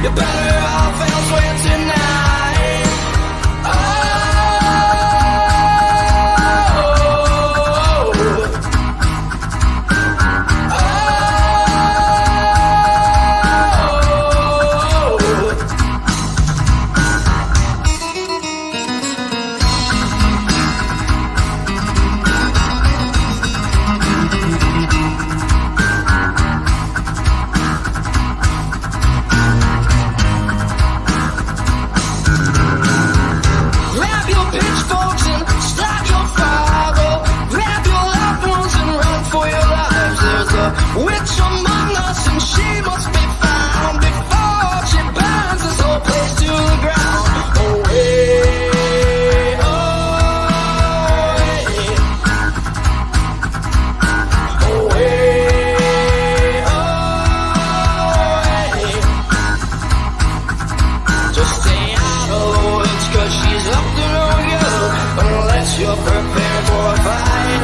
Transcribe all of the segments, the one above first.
You're better off elsewhere tonight. Oh, grab your pitchforks and start your fire. Grab your loved ones and run for your lives. There's a witch among us and she must be found before she burns this whole place to the ground. Away, just stay out of the woods, 'cause she's up to no good unless you're prepared for a fight.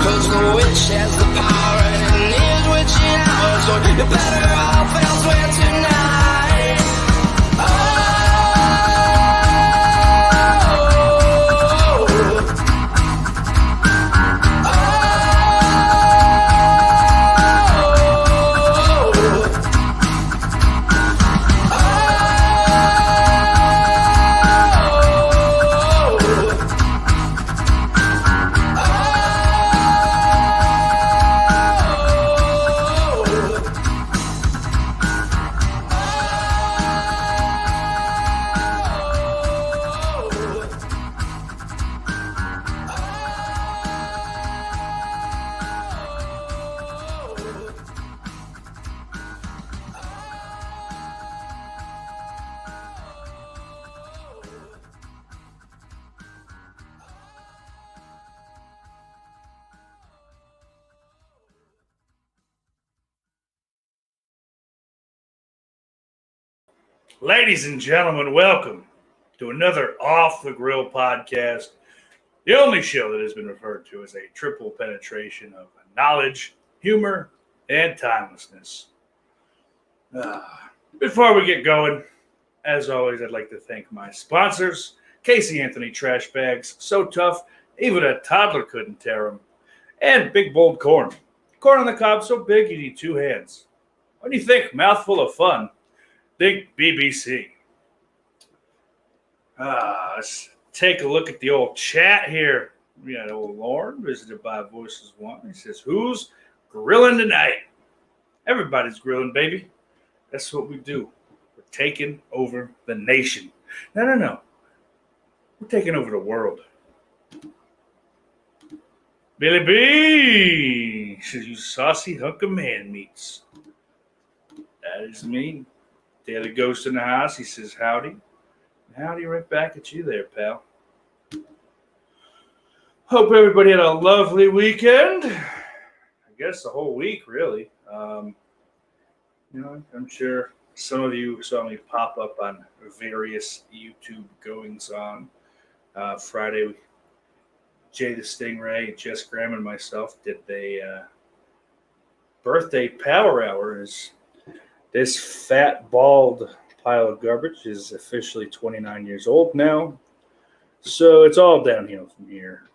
'Cause the witch has the power and it needs witching hours, so you're better off elsewhere tonight. Oh, Ladies and gentlemen, welcome to another Off the Grill podcast, the only show that has been referred to as a triple penetration of knowledge, humor, and timelessness. Before we get going, as always, I'd like to thank my sponsors, Casey Anthony Trash Bags, so tough, even a toddler couldn't tear them, and Big Bold Corn. Corn on the cob so big you need two hands. When you think mouthful of fun, think BBC. Let's take a look at the old chat here. We got old Lauren, visited by Voices One. He says, "Who's grilling tonight?" Everybody's grilling, baby. That's what we do. We're taking over the nation. No. We're taking over the world. Billy B says, "You saucy hunk of man meats." That is me. Daily Ghost in the house. He says, "Howdy." Howdy right back at you there, pal. Hope everybody had a lovely weekend. I guess the whole week, really. I'm sure some of you saw me pop up on various YouTube goings on. Friday, Jay the Stingray, Jess Graham, and myself did a birthday power hour. This fat, bald pile of garbage is officially 29 years old now. So it's all downhill from here.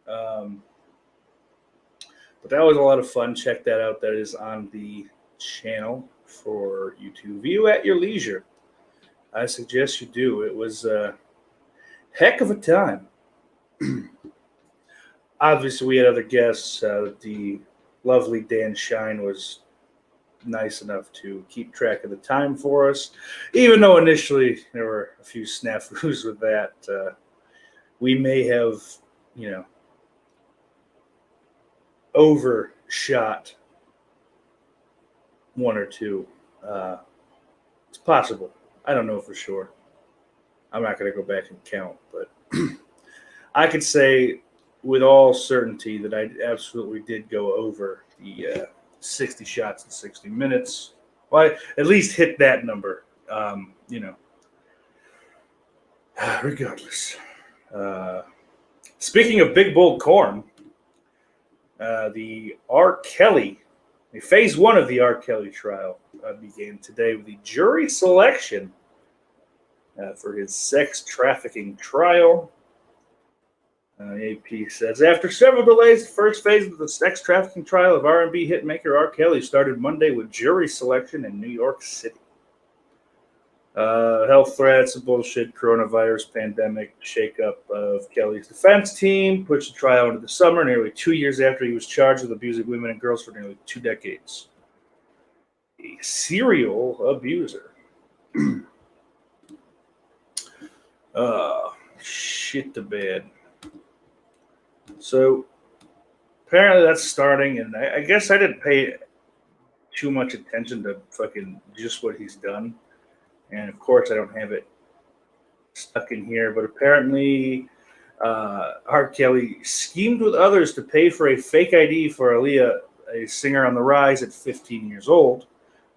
But that was a lot of fun. Check that out. That is on the channel for you to view at your leisure. I suggest you do. It was a heck of a time. Obviously, we had other guests. The lovely Dan Shine was nice enough to keep track of the time for us, even though initially there were a few snafus with that. We may have, overshot one or two. It's possible. I don't know for sure. I'm not going to go back and count, but I could say with all certainty that I absolutely did go over the 60 shots in 60 minutes. Well, I at least hit that number, regardless. Speaking of Big Bold Corn, the R. Kelly Phase 1 of the R. Kelly trial began today with the jury selection for his sex trafficking trial. AP says, after several delays, the first phase of the sex trafficking trial of R&B hitmaker R. Kelly started Monday with jury selection in New York City. Health threats, bullshit, coronavirus pandemic, shakeup of Kelly's defense team pushed the trial into the summer, nearly 2 years after he was charged with abusing women and girls for nearly 2 decades. A serial abuser. Shit the bed. So apparently that's starting, and I guess I didn't pay too much attention to fucking just what he's done. And of course I don't have it stuck in here, but apparently R. Kelly schemed with others to pay for a fake ID for Aaliyah, a singer on the rise at 15 years old,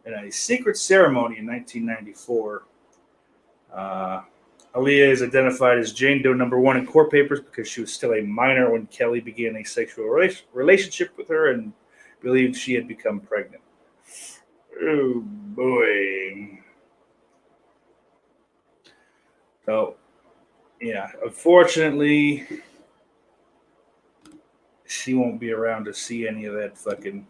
in a secret ceremony in 1994. Aaliyah is identified as Jane Doe number 1 in court papers because she was still a minor when Kelly began a sexual relationship with her and believed she had become pregnant. Oh, boy. So, yeah, unfortunately, she won't be around to see any of that fucking,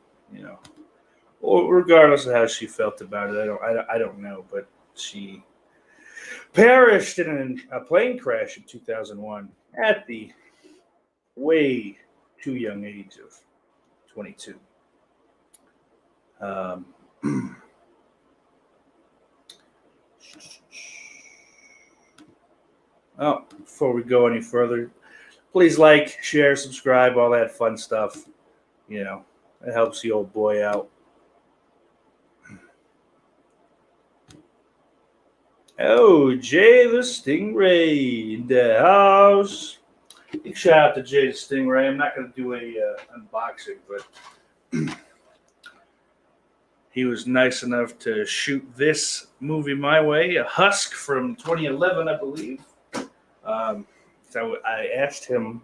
well, regardless of how she felt about it. I don't know, but she perished in a plane crash in 2001 at the way too young age of 22. Well, before we go any further, please like, share, subscribe, all that fun stuff. It helps the old boy out. Oh, Jay the Stingray in the house. Big shout out to Jay the Stingray. I'm not going to do a unboxing, but he was nice enough to shoot this movie my way, a Husk from 2011, I believe. So I asked him,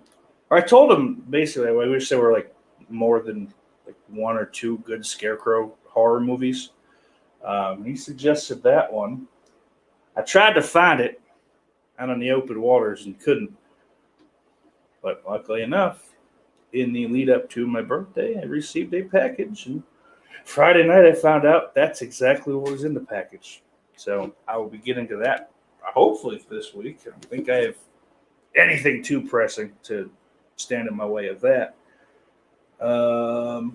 or I told him basically, I wish there were more than 1 or 2 good Scarecrow horror movies. He suggested that one. I tried to find it out on the open waters and couldn't. But luckily enough, in the lead up to my birthday, I received a package. And Friday night, I found out that's exactly what was in the package. So I will be getting to that hopefully this week. I don't think I have anything too pressing to stand in my way of that. So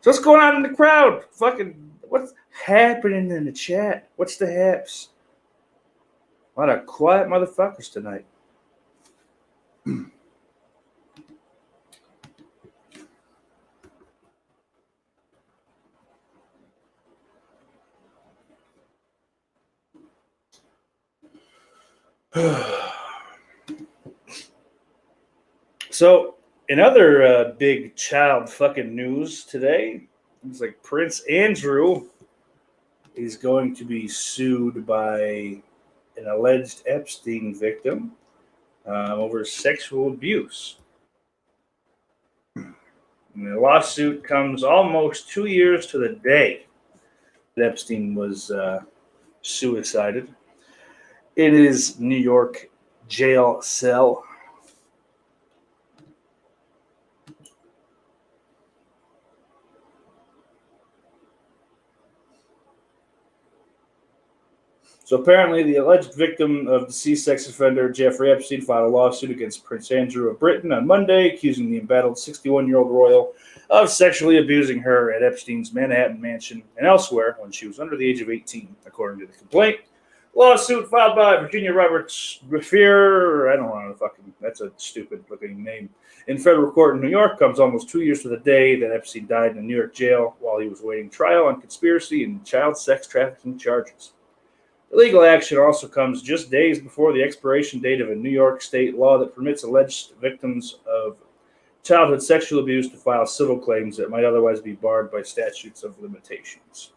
what's going on in the crowd? What's happening in the chat? What's the haps? A lot of quiet motherfuckers tonight. So, in other big child fucking news today, it's Prince Andrew is going to be sued by an alleged Epstein victim over sexual abuse. And the lawsuit comes almost 2 years to the day that Epstein was suicided in his New York jail cell. So apparently, the alleged victim of deceased sex offender Jeffrey Epstein filed a lawsuit against Prince Andrew of Britain on Monday, accusing the embattled 61-year-old royal of sexually abusing her at Epstein's Manhattan mansion and elsewhere when she was under the age of 18, according to the complaint. Lawsuit filed by Virginia Roberts Graffier, I don't know, that's a stupid-looking name, in federal court in New York, comes almost 2 years to the day that Epstein died in a New York jail while he was awaiting trial on conspiracy and child sex trafficking charges. The legal action also comes just days before the expiration date of a New York state law that permits alleged victims of childhood sexual abuse to file civil claims that might otherwise be barred by statutes of limitations.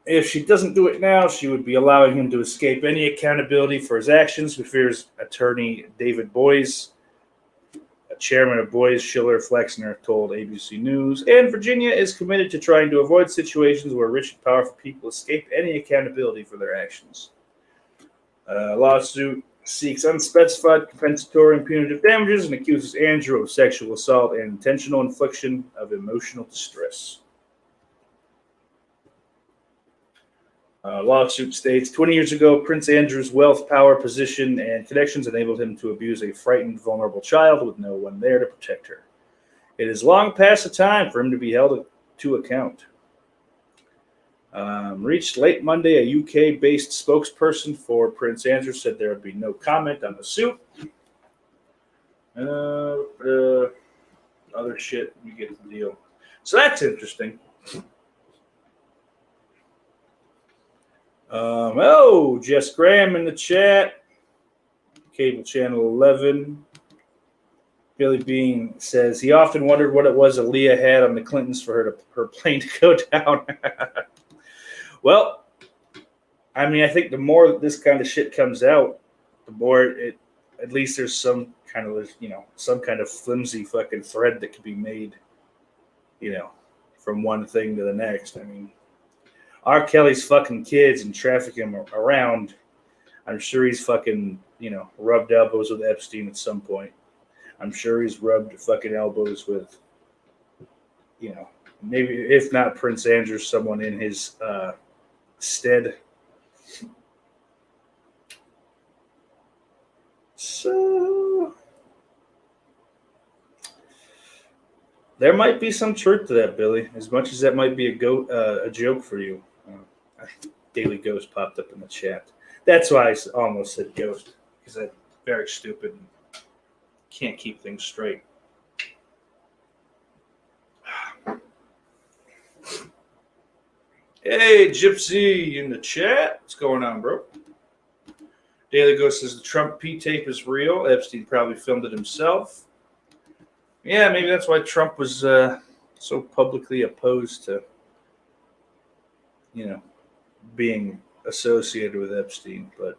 If she doesn't do it now, she would be allowing him to escape any accountability for his actions, Graffier's attorney David Boies Chairman of Boys, Schiller Flexner, told ABC News. And Virginia is committed to trying to avoid situations where rich and powerful people escape any accountability for their actions. Lawsuit seeks unspecified compensatory and punitive damages and accuses Andrew of sexual assault and intentional infliction of emotional distress. Lawsuit states 20 years ago, Prince Andrew's wealth, power, position, and connections enabled him to abuse a frightened, vulnerable child with no one there to protect her. It is long past the time for him to be held to account. Reached late Monday, a UK-based spokesperson for Prince Andrew said there would be no comment on the suit. Other shit, you get the deal. So that's interesting. Jess Graham in the chat. Cable Channel 11. Billy Bean says he often wondered what it was Aaliyah had on the Clintons for her plane to go down. Well, I mean, I think the more that this kind of shit comes out, the more at least there's some kind of flimsy fucking thread that could be made, from one thing to the next. I mean, R. Kelly's fucking kids and trafficking them around. I'm sure he's fucking, rubbed elbows with Epstein at some point. I'm sure he's rubbed fucking elbows with, maybe if not Prince Andrew, someone in his stead. So there might be some truth to that, Billy. As much as that might be a joke for you. Daily Ghost popped up in the chat. That's why I almost said ghost, because I'm very stupid and can't keep things straight. Hey, Gypsy in the chat. What's going on, bro? Daily Ghost says the Trump P tape is real. Epstein probably filmed it himself. Yeah, maybe that's why Trump was so publicly opposed to, being associated with Epstein. But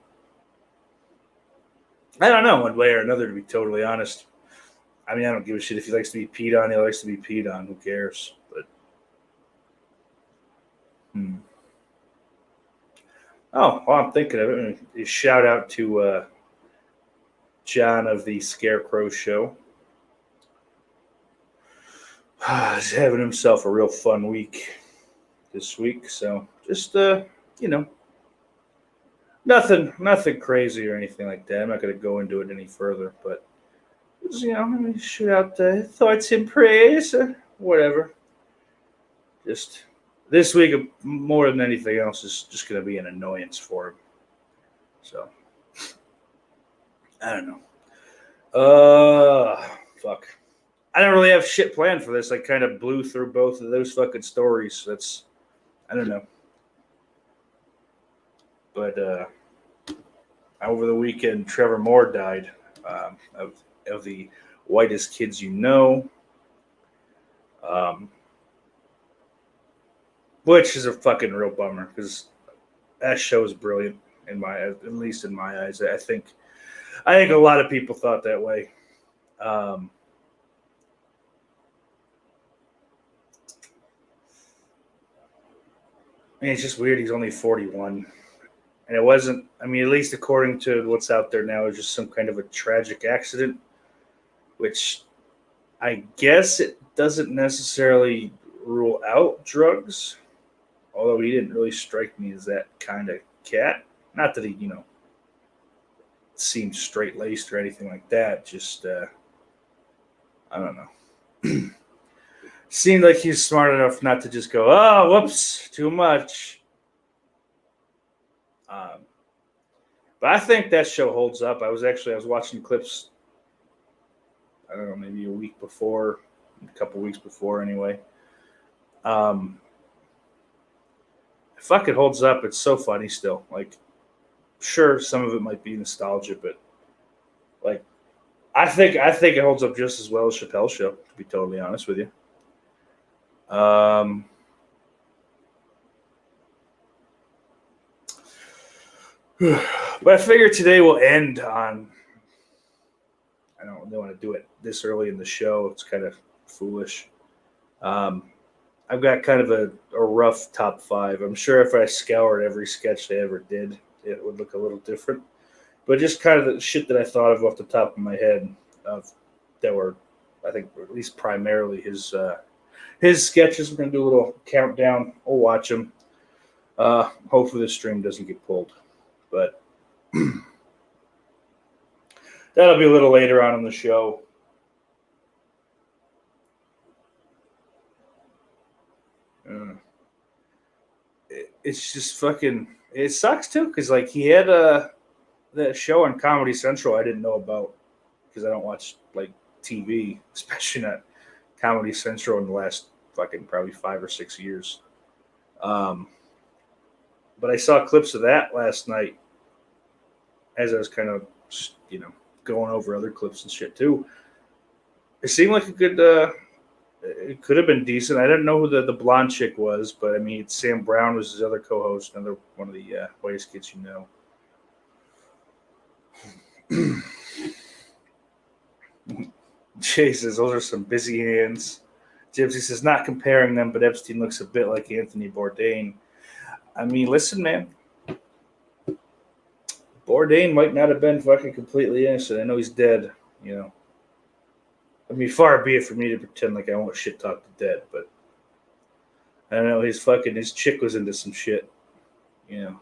I don't know, one way or another, to be totally honest. I mean, I don't give a shit if he likes to be peed on. He likes to be peed on. Who cares? But oh, while I'm thinking of it, a shout out to John of the Scarecrow Show. He's having himself a real fun week this week. So just, nothing crazy or anything like that. I'm not going to go into it any further, but just, let me shoot out thoughts and praise or whatever. Just this week, more than anything else, is just going to be an annoyance for him. So I don't know. Fuck. I don't really have shit planned for this. I kind of blew through both of those fucking stories. I don't know. But over the weekend, Trevor Moore died of the Whitest Kids You Know, which is a fucking real bummer because that show is brilliant at least in my eyes. I think a lot of people thought that way. I mean, it's just weird. He's only 41. And it wasn't, at least according to what's out there now, it was just some kind of a tragic accident, which I guess it doesn't necessarily rule out drugs, although he didn't really strike me as that kind of cat. Not that he, seemed straight-laced or anything like that. Just, I don't know. Seemed like he's smart enough not to just go, oh, whoops, too much. But I think that show holds up. I was watching clips, I don't know, maybe a week before, a couple weeks before anyway. It fucking holds up. It's so funny still. Like, sure, some of it might be nostalgia, but like, I think it holds up just as well as Chappelle's Show, to be totally honest with you. But I figure today will end on, they want to do it this early in the show. It's kind of foolish. I've got kind of a rough top 5. I'm sure if I scoured every sketch they ever did, it would look a little different. But just kind of the shit that I thought of off the top of my head that were, I think, at least primarily his sketches. We're going to do a little countdown. We'll watch them. Hopefully the stream doesn't get pulled. But that'll be a little later on in the show. It's just fucking. It sucks too, because like he had that show on Comedy Central I didn't know about because I don't watch like TV, especially not Comedy Central in the last fucking probably 5 or 6 years. But I saw clips of that last night as I was kind of going over other clips and shit too. It seemed like a good. It could have been decent. I didn't know who the blonde chick was, but I mean, Sam Brown was his other co-host, another one of the whitest kids you know. Jay says, those are some busy hands. Gypsy says, not comparing them, but Epstein looks a bit like Anthony Bourdain. I mean, listen, man. Bourdain might not have been fucking completely innocent. I know he's dead, I mean, far be it for me to pretend like I won't shit talk the dead, but I don't know, his chick was into some shit,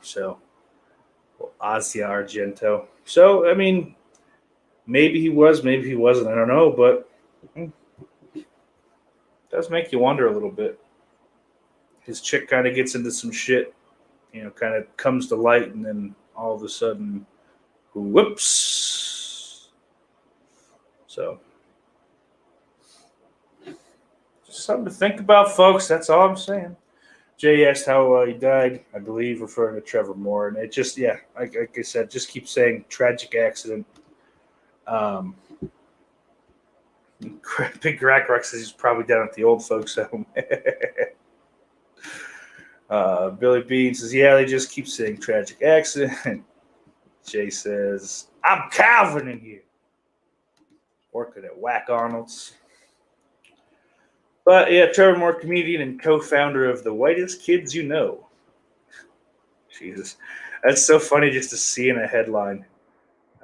so Asia Argento. So, I mean, maybe he was, maybe he wasn't, I don't know, but it does make you wonder a little bit. His chick kind of gets into some shit, kind of comes to light, and then all of a sudden, whoops. So, just something to think about, folks. That's all I'm saying. Jay asked how he died, I believe, referring to Trevor Moore. And it just, like I said, just keep saying tragic accident. Big Rackrock says he's probably down at the old folks' home. Billy Bean says, they just keep saying tragic accident. Jay says, I'm Calvin in here. Working at Whack Arnold's. But Trevor Moore, comedian and co-founder of The Whitest Kids You Know. Jesus. That's so funny just to see in a headline.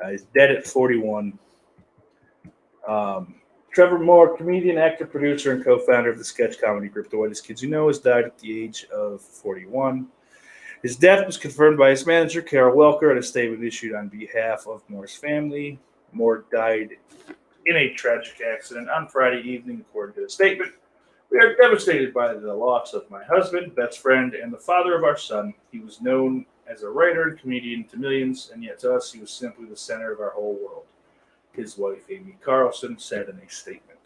He's dead at 41. Trevor Moore, comedian, actor, producer, and co-founder of the sketch comedy group The Whitest Kids You Know, has died at the age of 41. His death was confirmed by his manager, Carol Welker, in a statement issued on behalf of Moore's family. Moore died in a tragic accident on Friday evening, according to the statement. We are devastated by the loss of my husband, best friend, and the father of our son. He was known as a writer and comedian to millions, and yet to us, he was simply the center of our whole world. His wife, Amy Carlson, said in a statement.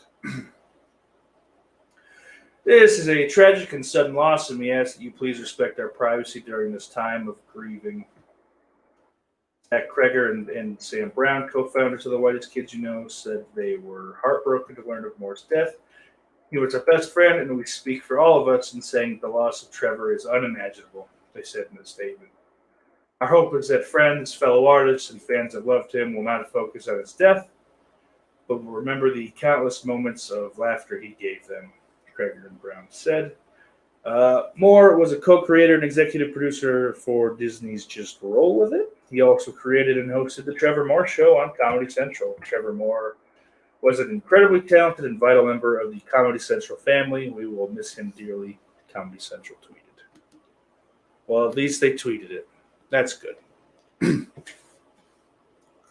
This is a tragic and sudden loss, and we ask that you please respect our privacy during this time of grieving. Zach Kreger and Sam Brown, co-founders of The Whitest Kids You Know, said they were heartbroken to learn of Moore's death. He was our best friend, and we speak for all of us in saying the loss of Trevor is unimaginable, they said in the statement. Our hope is that friends, fellow artists, and fans that loved him will not focus on his death, but will remember the countless moments of laughter he gave them, Kreger and Brown said. Moore was a co-creator and executive producer for Disney's Just Roll With It. He also created and hosted The Trevor Moore Show on Comedy Central. Trevor Moore was an incredibly talented and vital member of the Comedy Central family. We will miss him dearly, Comedy Central tweeted. Well, at least they tweeted it. That's good.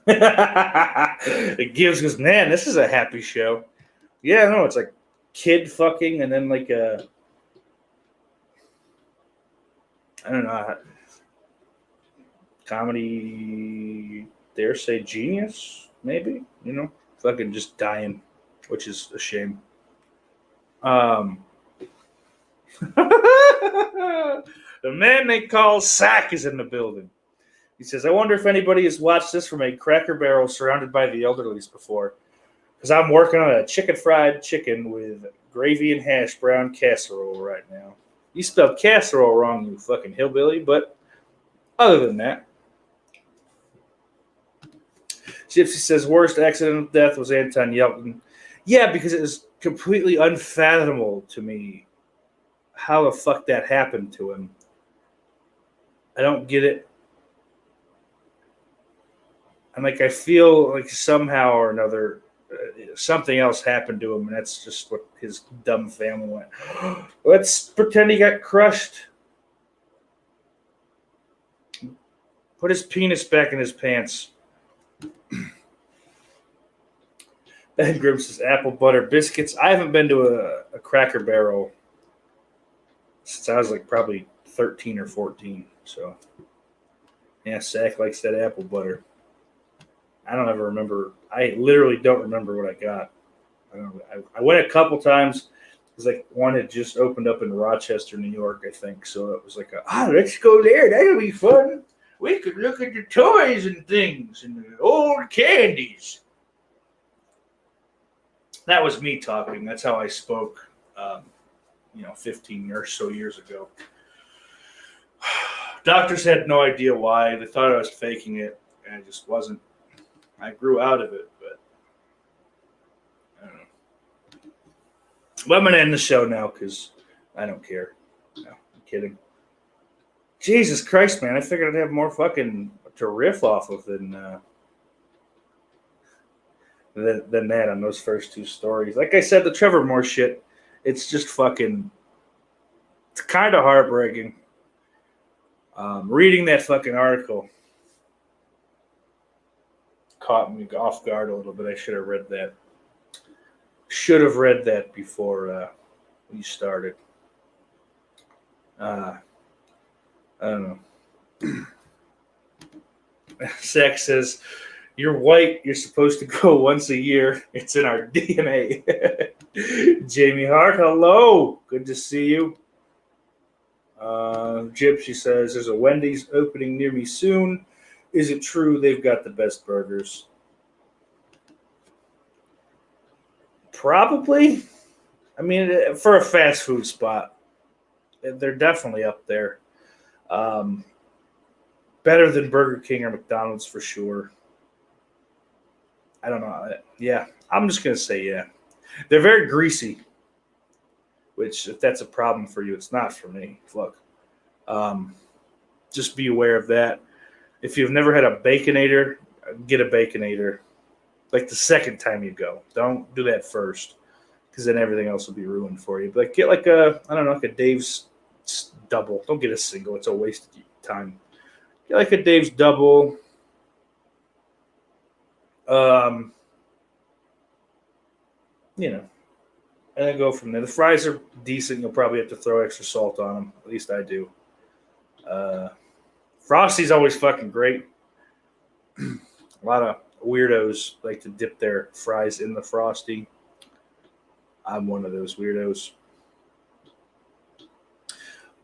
It goes, man, this is a happy show. Yeah, no, it's like kid fucking and then like a, I don't know, comedy, dare say genius, maybe, fucking just dying, which is a shame. The man they call Sack is in the building. He says, I wonder if anybody has watched this from a Cracker Barrel surrounded by the elderlies before. Because I'm working on a fried chicken with gravy and hash brown casserole right now. You spelled casserole wrong, you fucking hillbilly, but other than that. Gypsy says worst accidental death was Anton Yelton. Yeah, because it was completely unfathomable to me how the fuck that happened to him. I don't get it. And like I feel like somehow or another something else happened to him, and that's just what his dumb family went. Let's pretend he got crushed. Put his penis back in his pants. Ben Grimm says apple butter biscuits. I haven't been to a Cracker Barrel since I was like probably 13 or 14. So, yeah, Sack likes that apple butter. I don't ever remember. I literally don't remember what I got. I went a couple times. It was like one had just opened up in Rochester, New York, I think. So it was like, let's go there. That'll be fun. We could look at the toys and things and the old candies. That was me talking. That's how I spoke, 15 or so years ago. Doctors had no idea why. They thought I was faking it, and I just wasn't. I grew out of it, but I don't know. Well, I'm going to end the show now because I don't care. No, I'm kidding. Jesus Christ, man. I figured I'd have more fucking to riff off of than that on those first two stories. Like I said, the Trevor Moore shit, it's just fucking, it's kind of heartbreaking. Reading that fucking article caught me off guard a little bit. I should have read that. Should have read that before we started. I don't know. Zach says, you're white. You're supposed to go once a year. It's in our DNA. Jamie Hart, hello. Good to see you. Gypsy says, there's a Wendy's opening near me soon. Is it true they've got the best burgers? Probably. I mean, for a fast food spot, they're definitely up there. Better than Burger King or McDonald's for sure. I don't know. Yeah, I'm just going to say yeah. They're very greasy, which if that's a problem for you, it's not for me. Look, just be aware of that. If you've never had a Baconator, get a Baconator. Like the second time you go. Don't do that first, because then everything else will be ruined for you. But get like a Dave's double. Don't get a single. It's a waste of time. Get like a Dave's double. And then go from there. The fries are decent. You'll probably have to throw extra salt on them. At least I do. Frosty's always fucking great. A lot of weirdos like to dip their fries in the Frosty. I'm one of those weirdos.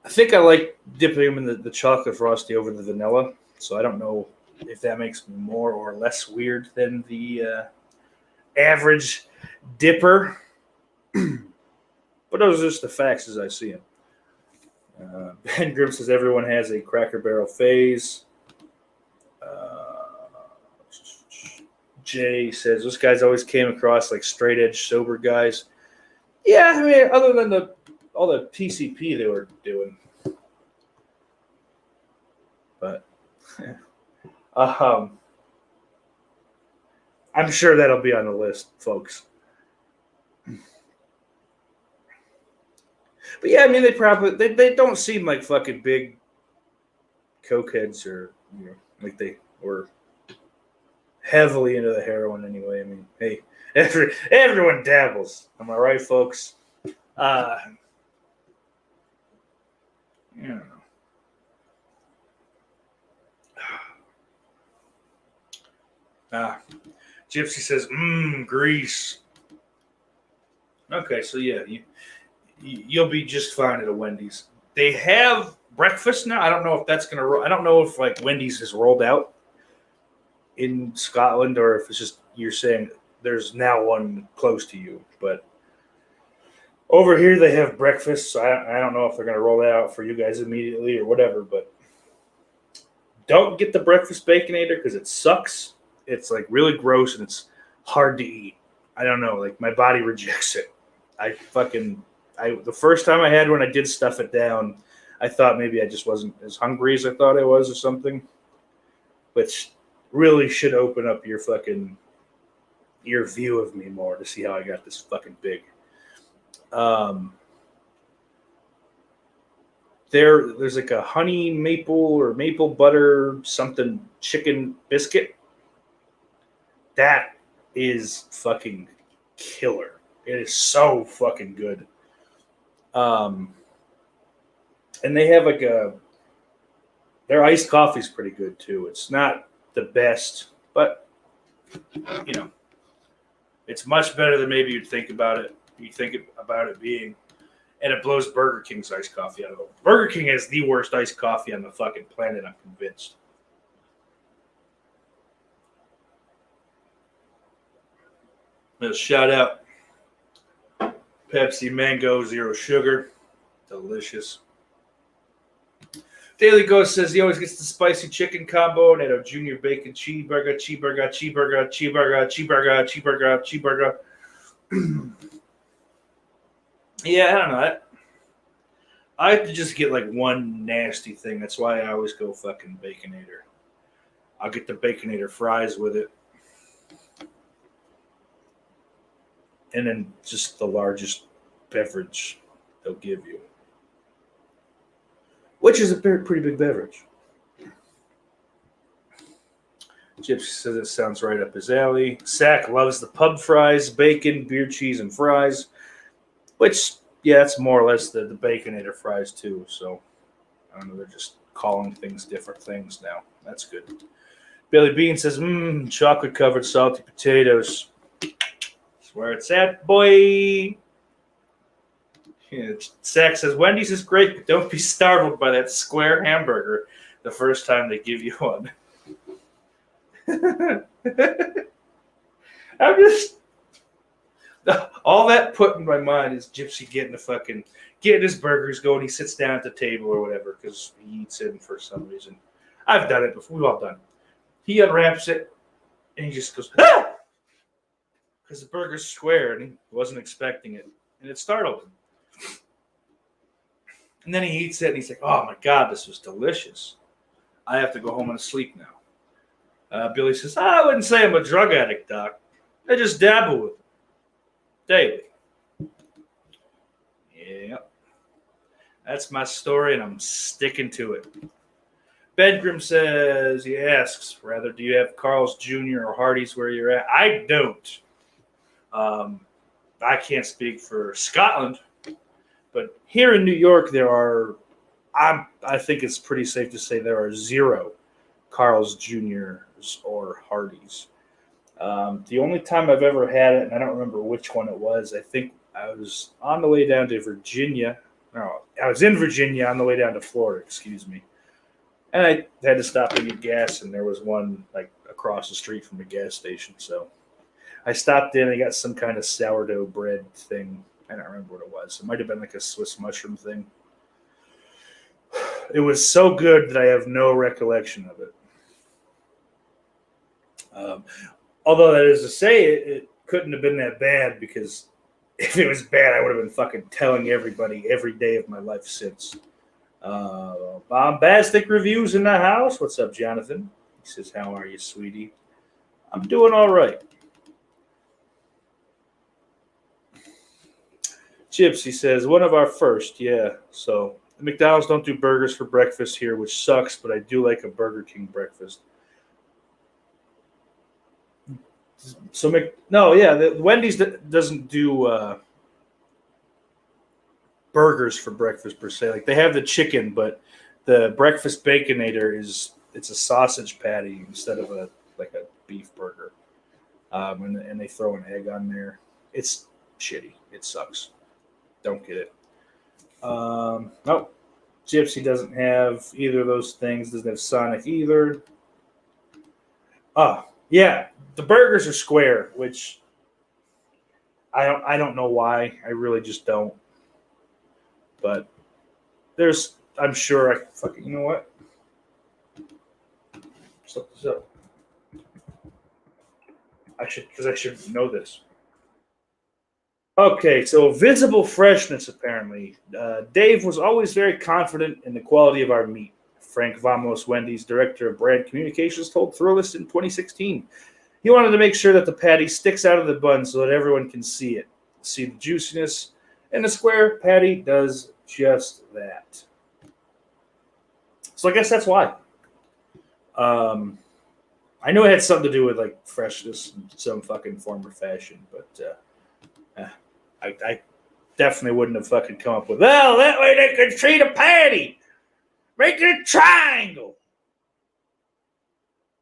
I think I like dipping them in the chocolate Frosty over the vanilla. So I don't know if that makes me more or less weird than the average dipper. But those are just the facts as I see them. Ben Grimm says everyone has a Cracker Barrel phase. Jay says those guys always came across like straight edge sober guys. Yeah, I mean, other than all the PCP they were doing. But I'm sure that'll be on the list, folks. But yeah, I mean, they don't seem like fucking big cokeheads or like they were heavily into the heroin anyway. I mean, hey, everyone dabbles. Am I right, folks? I don't know. Gypsy says, grease. Okay, so yeah, you'll be just fine at a Wendy's. They have breakfast now. I don't know if that's going to – I don't know if, like, Wendy's has rolled out in Scotland or if it's just you're saying there's now one close to you. But over here they have breakfast, so I don't know if they're going to roll that out for you guys immediately or whatever. But don't get the breakfast Baconator because it sucks. it's like really gross and it's hard to eat. I don't know, like my body rejects it. The first time I had one, I did stuff it down. I thought maybe I just wasn't as hungry as I thought I was or something, which really should open up your view of me more to see how I got this fucking big. There's like a honey maple or maple butter something chicken biscuit. That is fucking killer. It is so fucking good. And they have their iced coffee's pretty good too. It's not the best, but it's much better than maybe you'd think about it. You think about it being, and it blows Burger King's iced coffee out of it. Burger King has the worst iced coffee on the fucking planet, I'm convinced. Let's shout out Pepsi Mango Zero Sugar. Delicious. Daily Ghost says he always gets the spicy chicken combo and a junior bacon cheeseburger. Yeah, I don't know. I have to just get like one nasty thing. That's why I always go fucking Baconator. I'll get the Baconator fries with it. And then just the largest beverage they'll give you. Which is a pretty big beverage. Gypsy says it sounds right up his alley. Sack loves the pub fries, bacon, beer cheese, and fries. Which, yeah, it's more or less the Baconator fries too. So, I don't know, they're just calling things different things now. That's good. Billy Bean says, chocolate-covered salty potatoes. That's where it's at, boy. Yeah, Sack says, Wendy's is great, but don't be startled by that square hamburger the first time they give you one. I'm just... All that put in my mind is Gypsy getting his burgers going. He sits down at the table or whatever because he eats in for some reason. I've done it before. We've all done it. He unwraps it and he just goes, ah! Because the burger's square and he wasn't expecting it. And it startled him. And then he eats it and he's like, oh my God, this was delicious. I have to go home and sleep now. Billy says, I wouldn't say I'm a drug addict, Doc. I just dabble with it daily. Yeah. That's my story and I'm sticking to it. Bedgrim says, he asks, rather, do you have Carl's Jr. or Hardee's where you're at? I don't. I can't speak for Scotland. But here in New York, I think it's pretty safe to say there are 0 Carl's Jr.'s or Hardee's. The only time I've ever had it, and I don't remember which one it was, I think I was on the way down to Virginia. No, I was in Virginia on the way down to Florida, excuse me. And I had to stop and get gas, and there was one like across the street from the gas station. So I stopped in and got some kind of sourdough bread thing. I don't remember what it was. It might have been like a Swiss mushroom thing. It was so good that I have no recollection of it. Although that is to say, it couldn't have been that bad because if it was bad, I would have been fucking telling everybody every day of my life since. Bombastic reviews in the house. What's up, Jonathan? He says, how are you, sweetie? I'm doing all right. Chips, he says, one of our first, yeah. So the McDonald's don't do burgers for breakfast here, which sucks, but I do like a Burger King breakfast. So the Wendy's doesn't do burgers for breakfast per se. Like they have the chicken, but the breakfast Baconator it's a sausage patty instead of a beef burger. And they throw an egg on there. It's shitty. It sucks. Don't get it. No, Gypsy doesn't have either of those things. Doesn't have Sonic either. Yeah, the burgers are square, which I don't know why. I really just don't. But I'm sure you know what? Let's look this up. I should know this. Okay, so visible freshness, apparently. Dave was always very confident in the quality of our meat. Frank Vamos, Wendy's director of brand communications, told Thrillist in 2016. He wanted to make sure that the patty sticks out of the bun so that everyone can see it, see the juiciness, and the square patty does just that. So I guess that's why. Um, I know it had something to do with like freshness in some fucking form or fashion, but I definitely wouldn't have fucking come up with, well, that way they could treat a patty. Make it a triangle.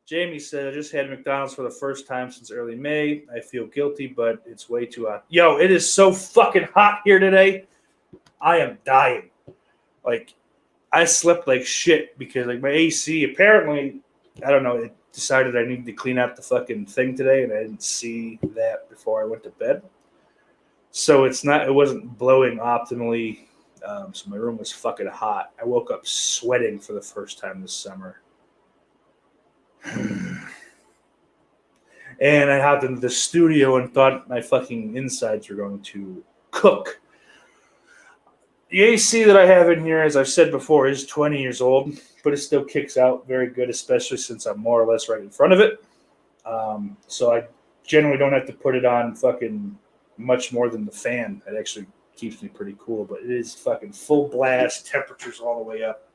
Jamie said, I just had McDonald's for the first time since early May. I feel guilty, but it's way too hot. Yo, it is so fucking hot here today. I am dying. Like, I slept like shit because like my AC, apparently, I don't know, it decided I needed to clean out the fucking thing today, and I didn't see that before I went to bed. So it wasn't blowing optimally. So my room was fucking hot. I woke up sweating for the first time this summer. And I hopped into the studio and thought my fucking insides were going to cook. The AC that I have in here, as I've said before, is 20 years old, but it still kicks out very good, especially since I'm more or less right in front of it. So I generally don't have to put it on fucking much more than the fan. It actually keeps me pretty cool, but it is fucking full blast, temperatures all the way up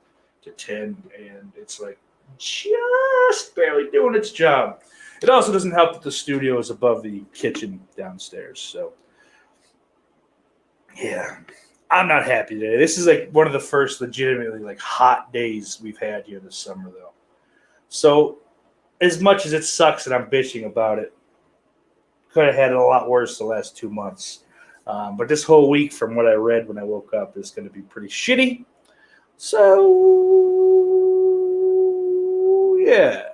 to 10, and it's like just barely doing its job. It also doesn't help that the studio is above the kitchen downstairs, so yeah. I'm not happy today. This is like one of the first legitimately like hot days we've had here this summer, though. So as much as it sucks and I'm bitching about it, could have had it a lot worse the last 2 months. But this whole week, from what I read when I woke up, is going to be pretty shitty. So yeah.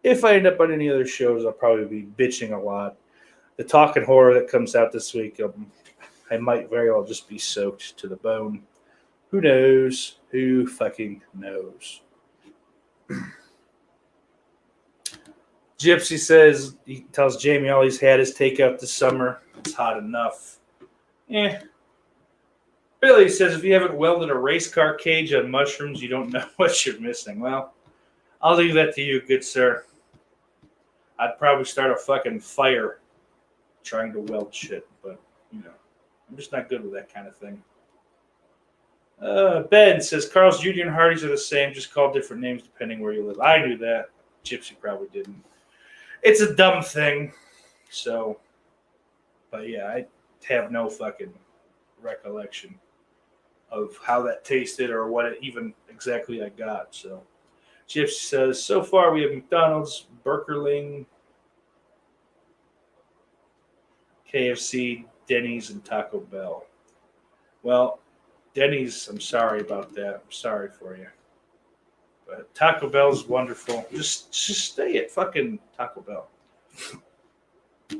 If I end up on any other shows, I'll probably be bitching a lot. The Talking Horror that comes out this week, I might very well just be soaked to the bone. Who knows? Who fucking knows? Gypsy says, he tells Jamie all he's had is takeout this summer. It's hot enough. Billy says, if you haven't welded a race car cage on mushrooms, you don't know what you're missing. Well, I'll leave that to you, good sir. I'd probably start a fucking fire trying to weld shit, but, you know. I'm just not good with that kind of thing. Ben says, Carl's Jr. and Hardee's are the same, just call different names depending where you live. I knew that. Gypsy probably didn't. It's a dumb thing. So, but yeah, I have no fucking recollection of how that tasted or what it even exactly I got. So, Gypsy says, so far we have McDonald's, Burgerling, KFC, Denny's, and Taco Bell. Well, Denny's, I'm sorry about that. I'm sorry for you. But Taco Bell's wonderful. Just stay at fucking Taco Bell. So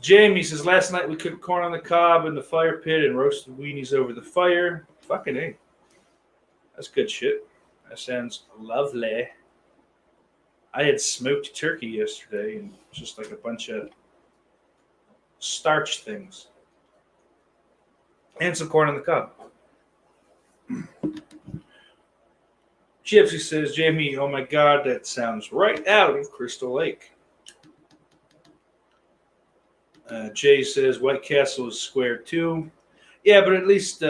Jamie says, last night we cooked corn on the cob in the fire pit and roasted weenies over the fire. Fucking A. That's good shit. That sounds lovely. I had smoked turkey yesterday and just like a bunch of starch things and some corn on the cob. Gypsy says, Jamie, oh my god, that sounds right out of Crystal Lake. Jay says White Castle is square too. Yeah, but at least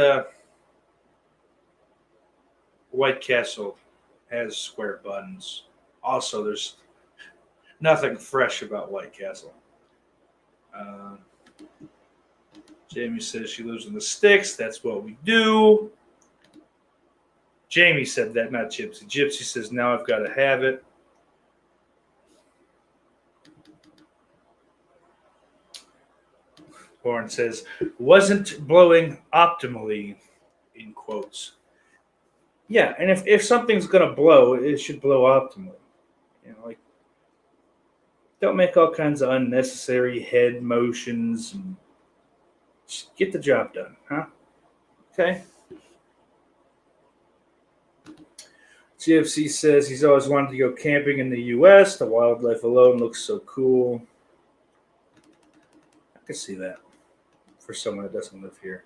White Castle has square buns. Also, there's nothing fresh about White Castle. Jamie says she lives in the sticks. That's what we do. Jamie said that, not Gypsy. Gypsy says, now I've got to have it. Warren says, wasn't blowing optimally, in quotes. Yeah, and if something's going to blow, it should blow optimally. You know, like, don't make all kinds of unnecessary head motions and just get the job done, huh? Okay. GFC says he's always wanted to go camping in the U.S. The wildlife alone looks so cool. I can see that for someone that doesn't live here.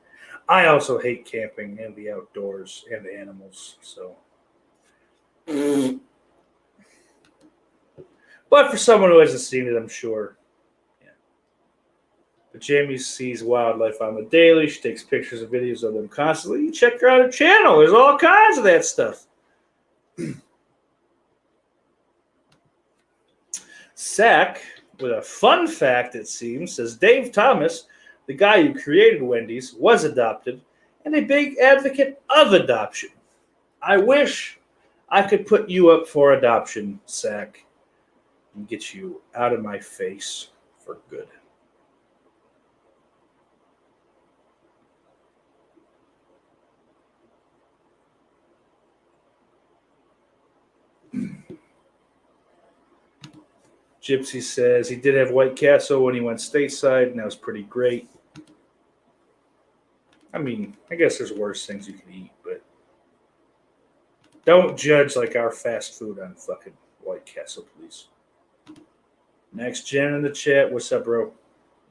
I also hate camping and the outdoors and the animals. So, but for someone who hasn't seen it, I'm sure. Yeah. But Jamie sees wildlife on the daily. She takes pictures and videos of them constantly. You check out her channel. There's all kinds of that stuff. Sack, with a fun fact, it seems, says Dave Thomas, the guy who created Wendy's, was adopted and a big advocate of adoption. I wish I could put you up for adoption, Sack, and get you out of my face for good. Gypsy says he did have White Castle when he went stateside, and that was pretty great. I mean, I guess there's worse things you can eat, but don't judge like our fast food on fucking White Castle, please. Next Jen in the chat. What's up, bro?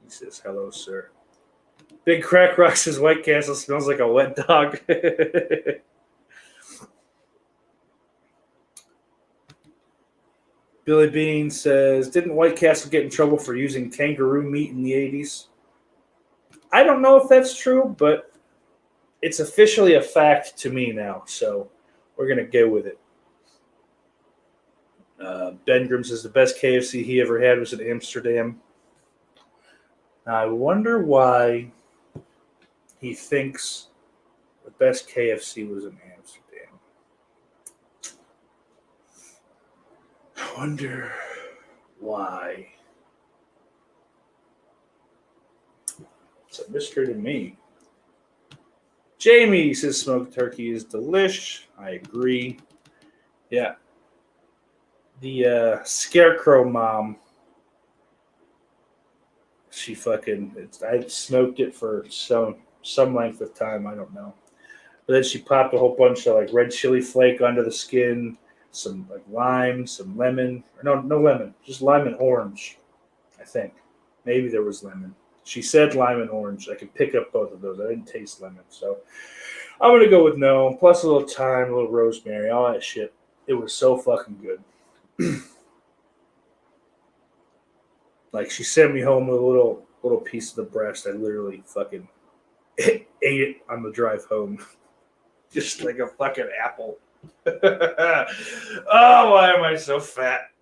He says, hello, sir. Big Crack Rock says White Castle smells like a wet dog. Billy Bean says, didn't White Castle get in trouble for using kangaroo meat in the 80s? I don't know if that's true, but it's officially a fact to me now, so we're going to go with it. Ben Grimm says the best KFC he ever had was in Amsterdam. Now, I wonder why he thinks the best KFC was in Amsterdam. I wonder why. It's a mystery to me. Jamie says smoked turkey is delish. I agree. Yeah. The Scarecrow mom, she fucking, I smoked it for some length of time. I don't know. But then she popped a whole bunch of like red chili flake under the skin, some like lime, some lemon. No lemon, just lime and orange, I think. Maybe there was lemon. She said lime and orange. I could pick up both of those. I didn't taste lemon. So I'm going to go with no. Plus a little thyme, a little rosemary, all that shit. It was so fucking good. Like she sent me home with a little piece of the breast. I literally fucking ate it on the drive home. Just like a fucking apple. Oh, why am I so fat?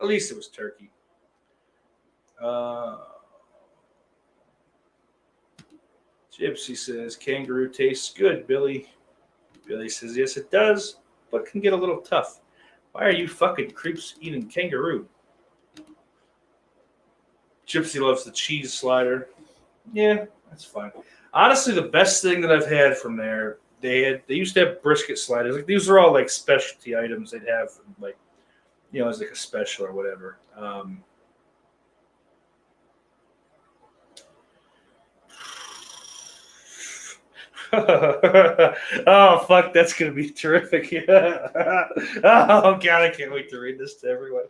At least it was turkey. Gypsy says, kangaroo tastes good, Billy. Billy says, yes, it does, but can get a little tough. Why are you fucking creeps eating kangaroo? Gypsy loves the cheese slider. Yeah, that's fine. Honestly, the best thing that I've had from there, they used to have brisket sliders. Like these are all like specialty items they'd have, like, you know, as like a special or whatever. Oh fuck, that's gonna be terrific. Oh god, I can't wait to read this to everyone.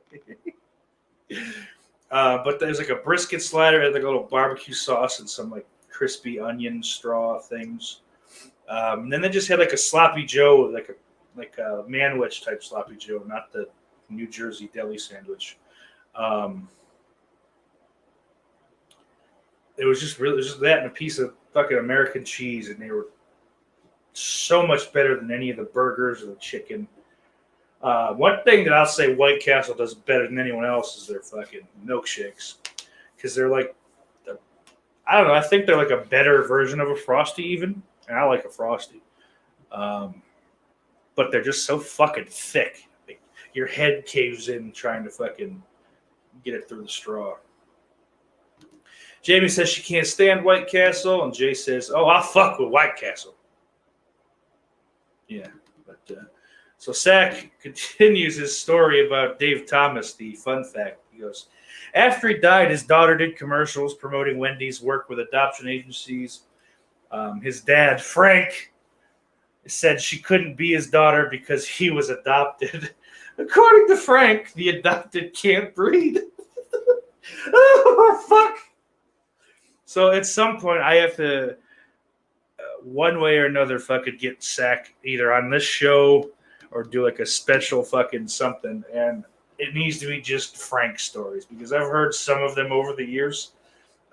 But there's like a brisket slider and like a little barbecue sauce and some like crispy onion straw things. And then they just had like a sloppy Joe, like a manwich type sloppy Joe, not the New Jersey deli sandwich. It was just that and a piece of fucking American cheese, and they were so much better than any of the burgers or the chicken. One thing that I'll say White Castle does better than anyone else is their fucking milkshakes, because they're like, I don't know, I think they're like a better version of a Frosty even, and I like a Frosty. But they're just so fucking thick. Like, your head caves in trying to fucking get it through the straw. Jamie says she can't stand White Castle, and Jay says, oh, I'll fuck with White Castle. Yeah, but so Sack continues his story about Dave Thomas, the fun fact. He goes, after he died, his daughter did commercials promoting Wendy's work with adoption agencies. His dad, Frank, said she couldn't be his daughter because he was adopted. According to Frank, the adopted can't breed. Oh, fuck. So at some point, I have to, one way or another, fucking get sacked either on this show or do like a special fucking something. And it needs to be just Frank stories because I've heard some of them over the years,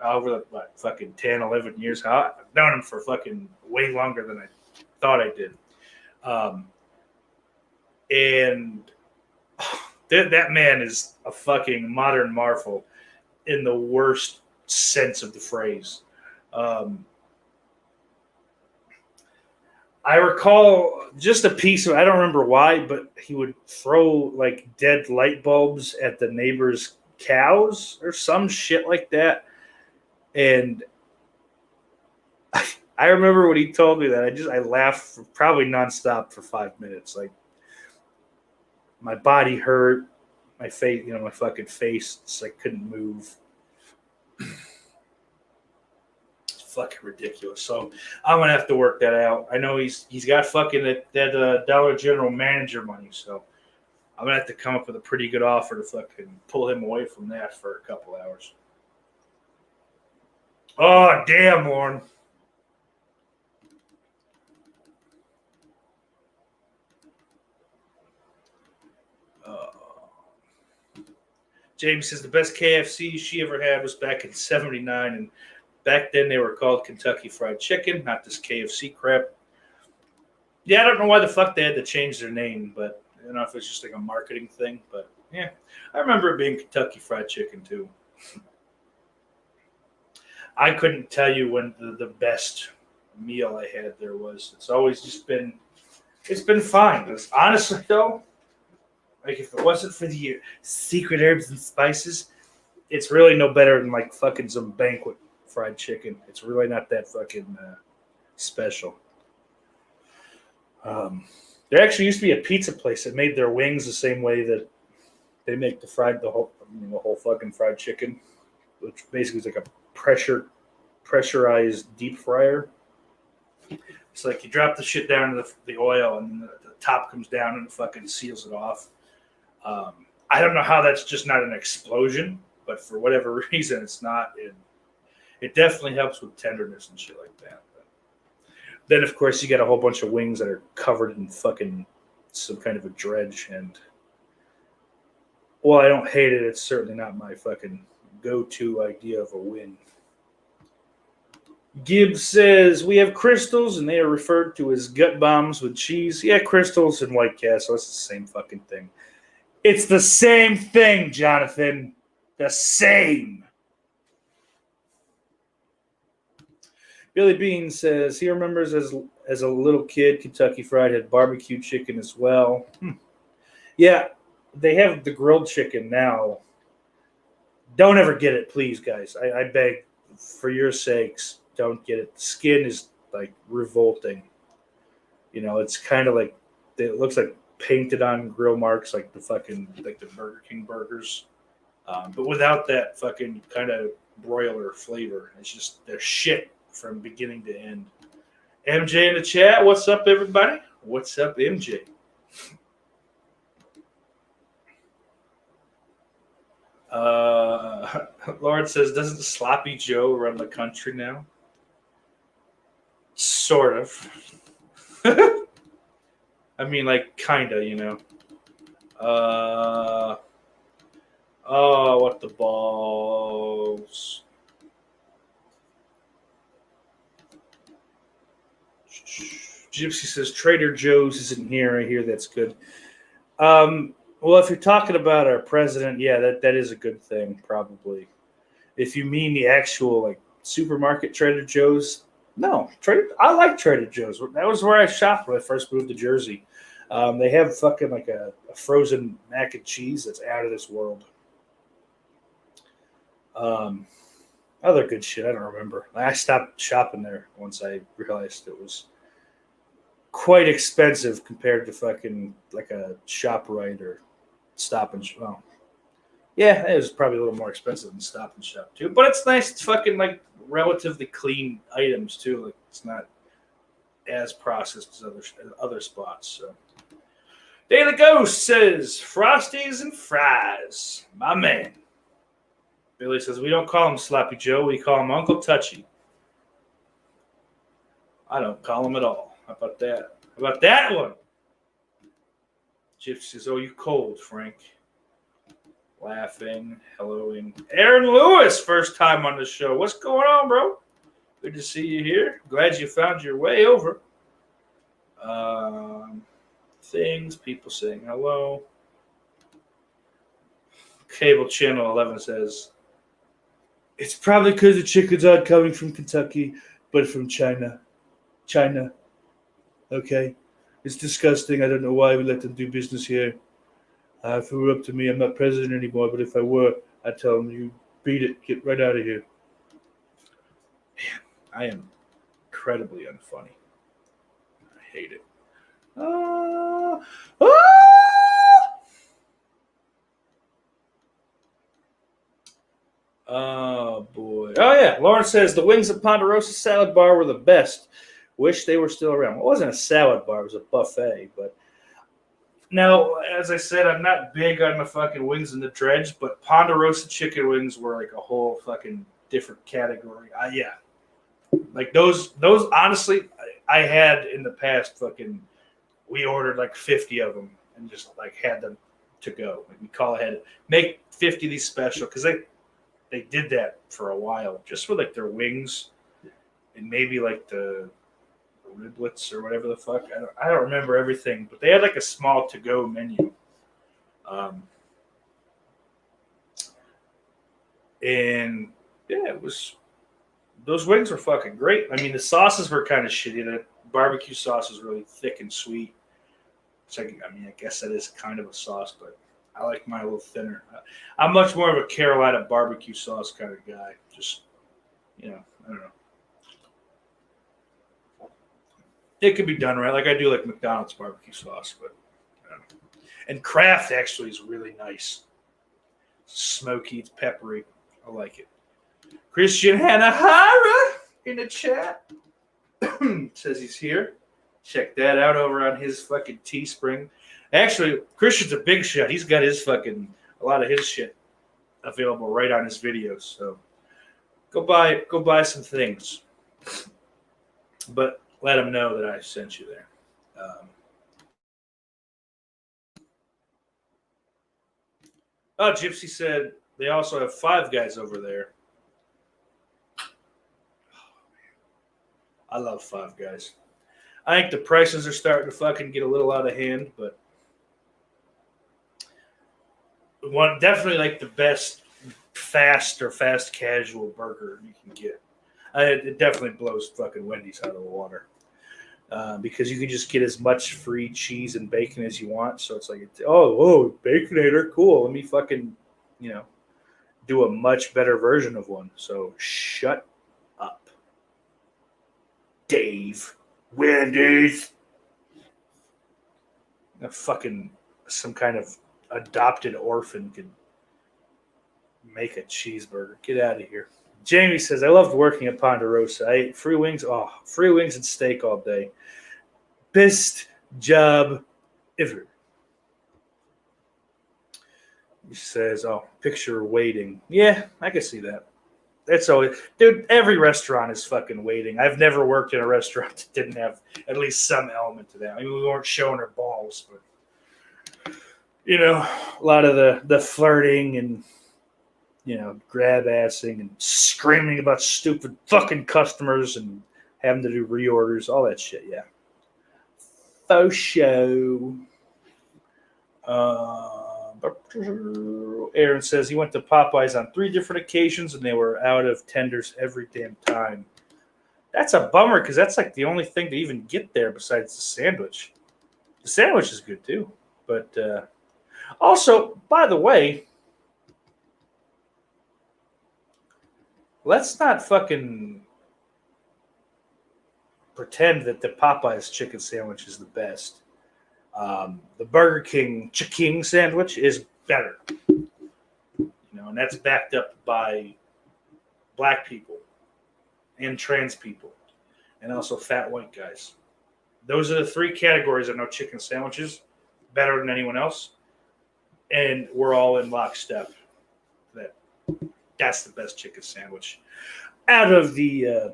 over the fucking 10, 11 years. I've known him for fucking way longer than I thought I did. And that man is a fucking modern marvel in the worst sense of the phrase. I recall just a piece of, I don't remember why, but he would throw like dead light bulbs at the neighbors' cows or some shit like that. And I remember when he told me that, I laughed probably nonstop for 5 minutes. Like my body hurt, my face, my fucking face, it's like couldn't move. It's fucking ridiculous. So I'm gonna have to work that out. I know he's got fucking that Dollar General manager money, so I'm gonna have to come up with a pretty good offer to fucking pull him away from that for a couple hours. Oh damn, Lauren. James says the best KFC she ever had was back in '79, and back then they were called Kentucky Fried Chicken, not this KFC crap. Yeah, I don't know why the fuck they had to change their name, but I don't know if it's just like a marketing thing. But yeah, I remember it being Kentucky Fried Chicken too. I couldn't tell you when the best meal I had there was. It's always just been, it's been fine. Honestly though, like if it wasn't for the secret herbs and spices, it's really no better than like fucking some banquet fried chicken. It's really not that fucking special. There actually used to be a pizza place that made their wings the same way that they make the whole fucking fried chicken, which basically is like a pressurized deep fryer. It's like you drop the shit down into the oil and the top comes down and it fucking seals it off. I don't know how that's just not an explosion, but for whatever reason, it's not. It definitely helps with tenderness and shit like that. But then, of course, you got a whole bunch of wings that are covered in fucking some kind of a dredge. And, well, I don't hate it. It's certainly not my fucking go-to idea of a wing. Gibbs says, we have crystals, and they are referred to as gut bombs with cheese. Yeah, crystals and White Castle. It's the same fucking thing. It's the same thing, Jonathan. The same. Billy Bean says he remembers as a little kid, Kentucky Fried had barbecue chicken as well. Yeah, they have the grilled chicken now. Don't ever get it, please, guys. I beg, for your sakes, don't get it. The skin is like revolting. It's kind of like it looks like painted on grill marks, like the Burger King burgers, but without that fucking kind of broiler flavor. It's just they're shit from beginning to end. MJ in the chat, what's up, everybody? What's up, MJ? Lord says, doesn't Sloppy Joe run the country now? Sort of. I mean, like, kinda, Oh, what the balls. Gypsy says Trader Joe's isn't here. I hear that's good. Well, if you're talking about our president, yeah, that is a good thing, probably. If you mean the actual like supermarket Trader Joe's, no. I like Trader Joe's. That was where I shopped when I first moved to Jersey. They have fucking like a frozen mac and cheese that's out of this world. Other good shit, I don't remember. I stopped shopping there once I realized it was quite expensive compared to fucking like a ShopRite or Stop and Shop. Well, yeah, it was probably a little more expensive than Stop and Shop too. But it's nice. It's fucking like relatively clean items too. Like it's not as processed as other spots. So. Daily Ghost says, Frosties and fries. My man. Billy says, we don't call him Sloppy Joe. We call him Uncle Touchy. I don't call him at all. How about that? How about that one? Gypsy says, oh, you cold, Frank. Laughing, helloing. Aaron Lewis, first time on the show. What's going on, bro? Good to see you here. Glad you found your way over. Things, people saying hello. Cable Channel 11 says, it's probably because the chickens aren't coming from Kentucky, but from China. China. Okay? It's disgusting. I don't know why we let them do business here. If it were up to me, I'm not president anymore, but if I were, I'd tell them, you beat it. Get right out of here. Man, I am incredibly unfunny. I hate it. Oh, boy. Oh, yeah. Lauren says the wings at Ponderosa Salad Bar were the best. Wish they were still around. It wasn't a salad bar. It was a buffet. But now, as I said, I'm not big on the fucking wings in the dredge, but Ponderosa chicken wings were like a whole fucking different category. Yeah. Like those honestly, I had in the past fucking, we ordered like 50 of them and just like had them to go. Like we call ahead, make 50 of these special because they did that for a while just with like their wings and maybe like the riblets or whatever the fuck. I don't remember everything, but they had like a small to go menu. And yeah, those wings were fucking great. I mean, the sauces were kind of shitty. The barbecue sauce is really thick and sweet. So I guess that is kind of a sauce, but I like mine a little thinner. I'm much more of a Carolina barbecue sauce kind of guy. Just, I don't know. It could be done right. Like I do like McDonald's barbecue sauce, but and Kraft actually is really nice. Smoky, it's peppery. I like it. Christian Hanahara in the chat says he's here. Check that out over on his fucking Teespring. Actually, Christian's a big shot. He's got a lot of his shit available right on his videos. So go buy some things. But let him know that I sent you there. Gypsy said they also have Five Guys over there. I love Five Guys. I think the prices are starting to fucking get a little out of hand, but definitely like the best fast casual burger you can get. It definitely blows fucking Wendy's out of the water because you can just get as much free cheese and bacon as you want. So it's like, Baconator, cool. Let me fucking, do a much better version of one. So shut up, Dave. Wendy's. Some kind of adopted orphan could make a cheeseburger. Get out of here. Jamie says, I loved working at Ponderosa. I ate free wings and steak all day. Best job ever. He says, picture waiting. Yeah, I can see that. That's always, dude, every restaurant is fucking waiting. I've never worked in a restaurant that didn't have at least some element to that. I mean, we weren't showing our balls, but, a lot of the flirting and, grab-assing and screaming about stupid fucking customers and having to do reorders, all that shit, yeah. Faux show. Aaron says he went to Popeyes on 3 different occasions and they were out of tenders every damn time. That's a bummer because that's like the only thing to even get there besides the sandwich. The sandwich is good too. But also, by the way, let's not fucking pretend that the Popeyes chicken sandwich is the best. The Burger King chicken sandwich is better. And that's backed up by black people and trans people and also fat white guys. Those are the three categories I know chicken sandwiches better than anyone else. And we're all in lockstep. That's the best chicken sandwich out of the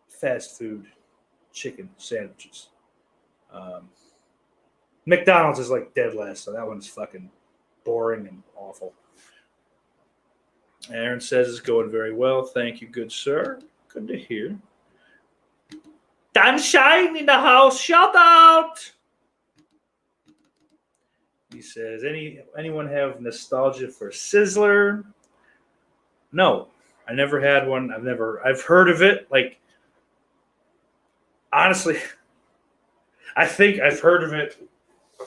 fast food chicken sandwiches. McDonald's is like dead last, so that one's fucking boring and awful. Aaron says it's going very well. Thank you, good sir. Good to hear. Sunshine in the house. Shout out. He says, anyone have nostalgia for Sizzler? No, I never had one. I've heard of it. Like, honestly, I think I've heard of it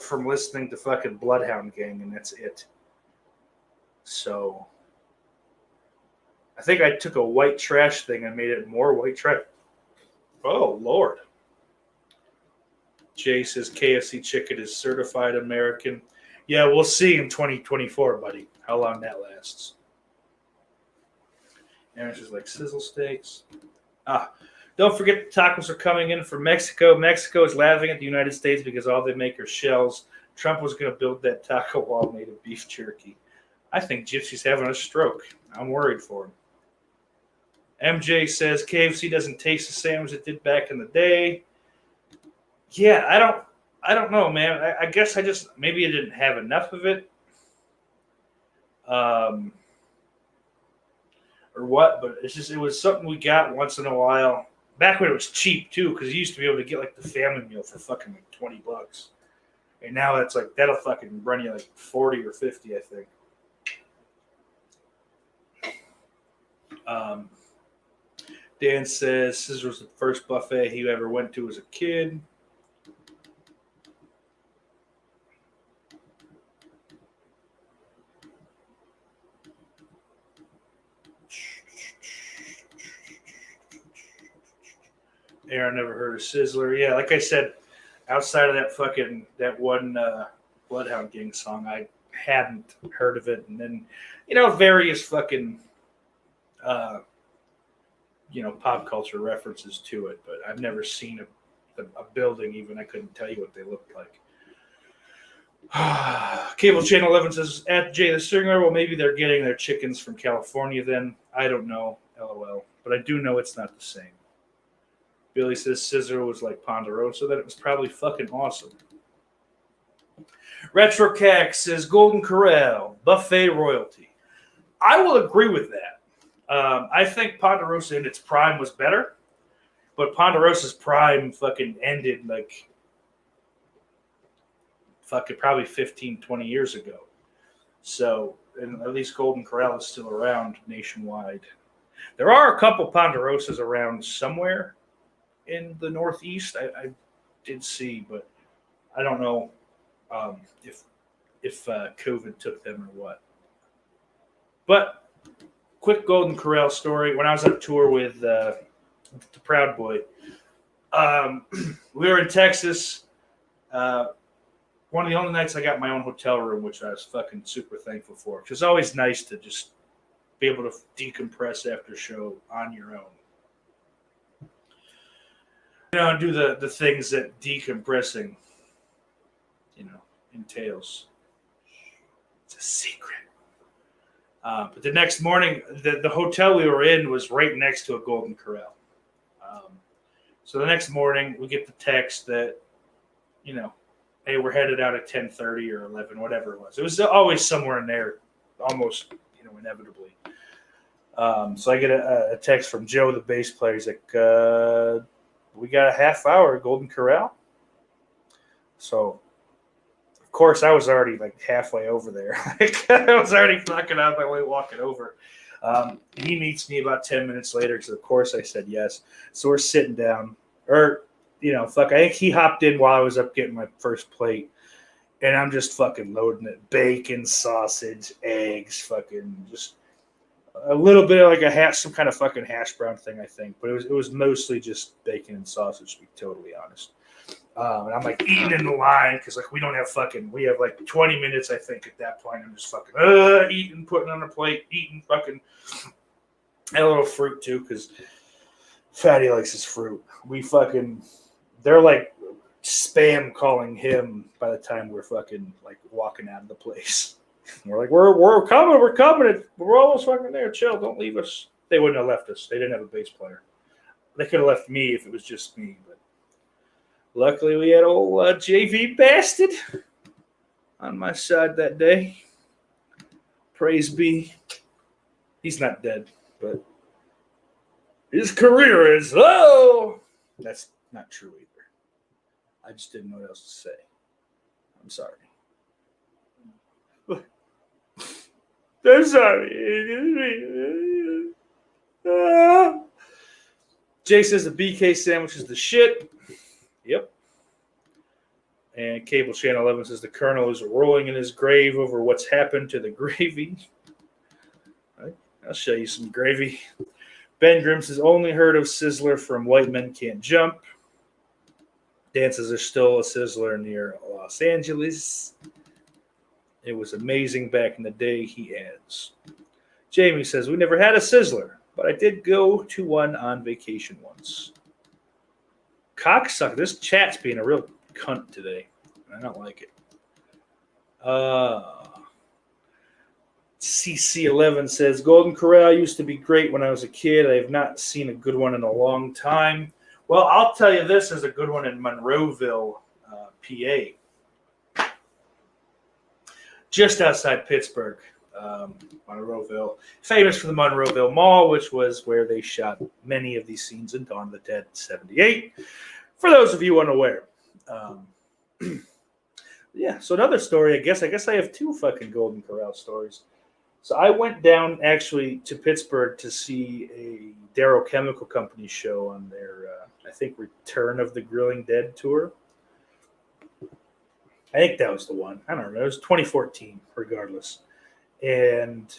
from listening to fucking Bloodhound Gang, and that's it. So, I think I took a white trash thing and made it more white trash. Oh, Lord. Jay says KFC chicken is certified American. Yeah, we'll see in 2024, buddy, how long that lasts. Aaron's just like sizzle steaks. Don't forget the tacos are coming in from Mexico. Mexico is laughing at the United States because all they make are shells. Trump was going to build that taco wall made of beef jerky. I think Gypsy's having a stroke. I'm worried for him. MJ says KFC doesn't taste the same as it did back in the day. Yeah, I don't know, man. I guess maybe I didn't have enough of it. Or what, but it was something we got once in a while. Back when it was cheap too, because you used to be able to get like the family meal for fucking like $20. And now it's like that'll fucking run you like 40 or 50, I think. Dan says Scissor was the first buffet he ever went to as a kid. Aaron never heard of Sizzler. Yeah, like I said, outside of that one Bloodhound Gang song, I hadn't heard of it. And then, various fucking pop culture references to it, but I've never seen a building even. I couldn't tell you what they looked like. Cable Channel 11 says, at Jay the Stringer, well, maybe they're getting their chickens from California then. I don't know, LOL. But I do know it's not the same. Billy says Scissor was like Ponderosa, that it was probably fucking awesome. Retro Cack says Golden Corral, buffet royalty. I will agree with that. I think Ponderosa in its prime was better, but Ponderosa's prime fucking ended like fucking probably 15, 20 years ago. So, and at least Golden Corral is still around nationwide. There are a couple Ponderosas around somewhere in the Northeast. I did see, but I don't know if COVID took them or what. But quick Golden Corral story. When I was on tour with the Proud Boy, we were in Texas. One of the only nights I got my own hotel room, which I was fucking super thankful for. Because it's always nice to just be able to decompress after a show on your own. Do the things that decompressing, entails. It's a secret. But the next morning, the hotel we were in was right next to a Golden Corral. So the next morning, we get the text that, hey, we're headed out at 10:30 or 11, whatever it was. It was always somewhere in there, almost, inevitably. So I get a text from Joe, the bass player. He's like, we got a half hour at Golden Corral. So, of course, I was already like halfway over there. I was already fucking out my way walking over. He meets me about 10 minutes later because, of course, I said yes. So we're sitting down. I think he hopped in while I was up getting my first plate. And I'm just fucking loading it. Bacon, sausage, eggs, fucking just a little bit of like some kind of fucking hash brown thing, I think. But it was mostly just bacon and sausage, to be totally honest. And I'm like eating in the line because like we have like 20 minutes, I think, at that point. I'm just fucking eating, putting on a plate, eating fucking. And a little fruit too because Fatty likes his fruit. They're like spam calling him by the time we're fucking like walking out of the place. We're like, we're coming. We're almost fucking there. Chill, don't leave us. They wouldn't have left us. They didn't have a bass player. They could have left me if it was just me, but luckily we had old JV bastard on my side that day. Praise be. He's not dead, but his career is low. That's not true either. I just didn't know what else to say. I'm sorry. I'm sorry. Jay says the BK sandwich is the shit. Yep. And Cable Channel 11 says the Colonel is rolling in his grave over what's happened to the gravy. I'll show you some gravy. Ben Grimm says only heard of Sizzler from White Men Can't Jump. Dan says there's still a Sizzler near Los Angeles. It was amazing back in the day, he adds. Jamie says, we never had a Sizzler, but I did go to one on vacation once. Cocksucker. This chat's being a real cunt today. I don't like it. CC11 says, Golden Corral used to be great when I was a kid. I have not seen a good one in a long time. Well, I'll tell you this is a good one in Monroeville, PA. Just outside Pittsburgh, Monroeville. Famous for the Monroeville Mall, which was where they shot many of these scenes in Dawn of the Dead 78. For those of you unaware. Yeah, so another story, I guess I have two fucking Golden Corral stories. So I went down actually to Pittsburgh to see a Darrow Chemical Company show on their, I think, Return of the Grilling Dead tour. I think that was the one. I don't know. It was 2014, regardless. And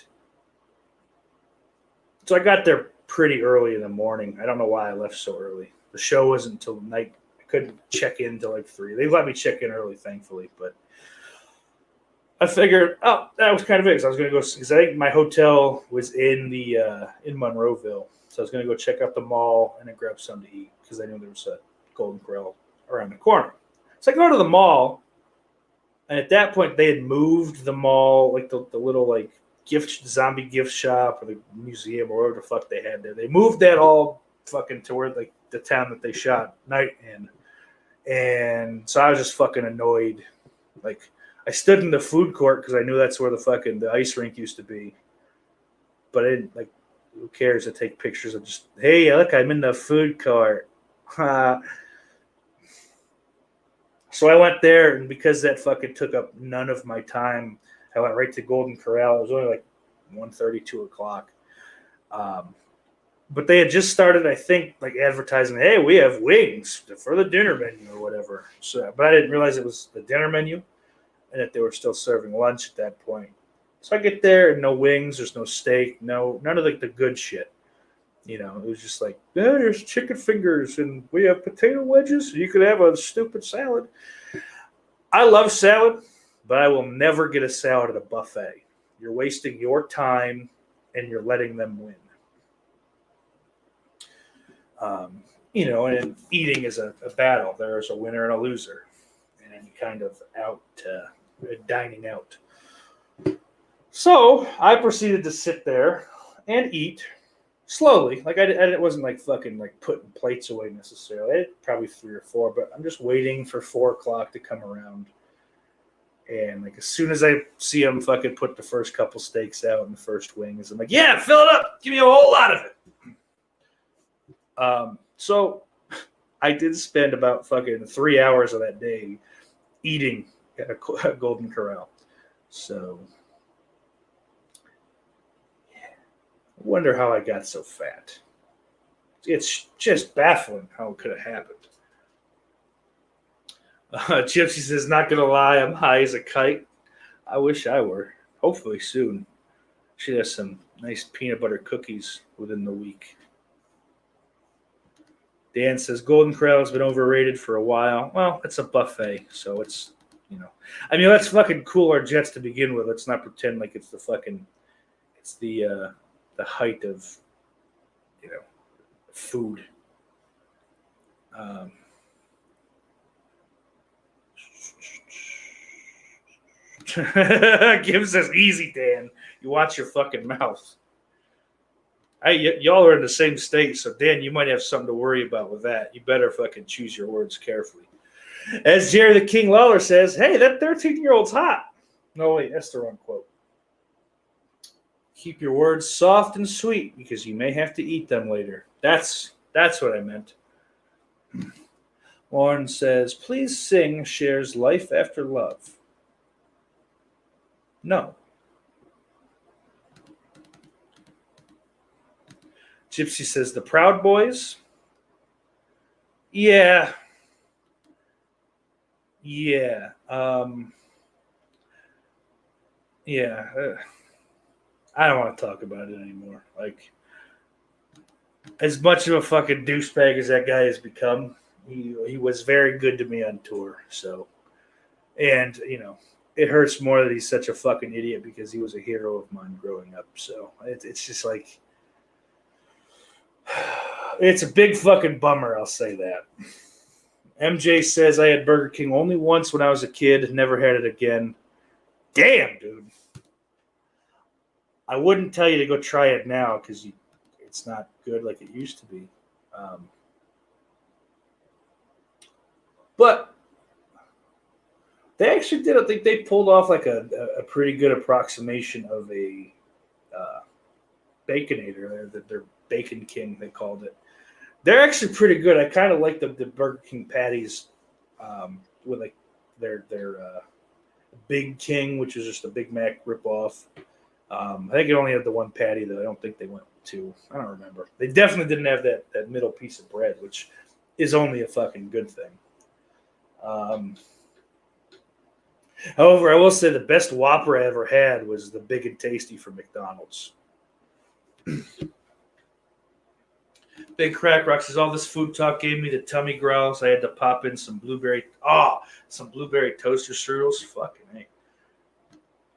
so I got there pretty early in the morning. I don't know why I left so early. The show wasn't until night. I couldn't check in until like 3. They let me check in early, thankfully. But I figured, that was kind of it. Because I was going to go, because I think my hotel was in Monroeville. So I was going to go check out the mall and then grab something to eat because I knew there was a Golden Corral around the corner. So I go to the mall. And at that point, they had moved the mall, like the little like zombie gift shop or the museum or whatever the fuck they had there. They moved that all fucking to where like the town that they shot Night in. And so I was just fucking annoyed. Like I stood in the food court because I knew that's where the ice rink used to be. But I didn't like. Who cares to take pictures of just, hey, look, I'm in the food court. So I went there, and because that fucking took up none of my time, I went right to Golden Corral. It was only like 1:30, 2 o'clock. But they had just started, I think, like advertising, hey, we have wings for the dinner menu or whatever. So, but I didn't realize it was the dinner menu and that they were still serving lunch at that point. So I get there, and no wings, there's no steak, none of like the good shit. You know, it was just like, there's chicken fingers, and we have potato wedges. You could have a stupid salad. I love salad, but I will never get a salad at a buffet. You're wasting your time, and you're letting them win. And eating is a battle. There's a winner and a loser, and kind of dining out. So I proceeded to sit there and eat. Slowly, like I wasn't like fucking like putting plates away necessarily. I had probably 3 or 4, but I'm just waiting for 4 o'clock to come around. And like as soon as I see them fucking put the first couple steaks out and the first wings, I'm like, yeah, fill it up, give me a whole lot of it. So I did spend about fucking 3 hours of that day eating at a Golden Corral. So. I wonder how I got so fat. It's just baffling how it could have happened. Gypsy says, not going to lie, I'm high as a kite. I wish I were. Hopefully soon. She has some nice peanut butter cookies within the week. Dan says, Golden Corral has been overrated for a while. Well, it's a buffet, so it's, I mean, let's fucking cool our jets to begin with. Let's not pretend like it's the height of, food. Gibbs says, easy, Dan. You watch your fucking mouth. Y'all are in the same state, so Dan, you might have something to worry about with that. You better fucking choose your words carefully. As Jerry the King Lawler says, hey, that 13-year-old's hot. No, wait, that's the wrong quote. Keep your words soft and sweet because you may have to eat them later. That's what I meant. Lauren says, please sing Cher's Life After Love. No. Gypsy says, the Proud Boys. Yeah. Yeah. Yeah. I don't want to talk about it anymore. Like, as much of a fucking douchebag as that guy has become, he was very good to me on tour. So, and, you know, it hurts more that he's such a fucking idiot because he was a hero of mine growing up. So, it's just like, it's a big fucking bummer, I'll say that. MJ says, I had Burger King only once when I was a kid, never had it again. Damn, dude. I wouldn't tell you to go try it now because it's not good like it used to be. But they actually did, I think they pulled off like a pretty good approximation of a Baconator. Their Bacon King, they called it. They're actually pretty good. I kind of like the Burger King patties with like their Big King, which is just a Big Mac ripoff. I think it only had the one patty, though. I don't think they went two. I don't remember. They definitely didn't have that middle piece of bread, which is only a fucking good thing. However, I will say the best Whopper I ever had was the Big and Tasty from McDonald's. Big Crack Rock says, all this food talk gave me the tummy growls. I had to pop in some blueberry toaster strudels. Fucking hey.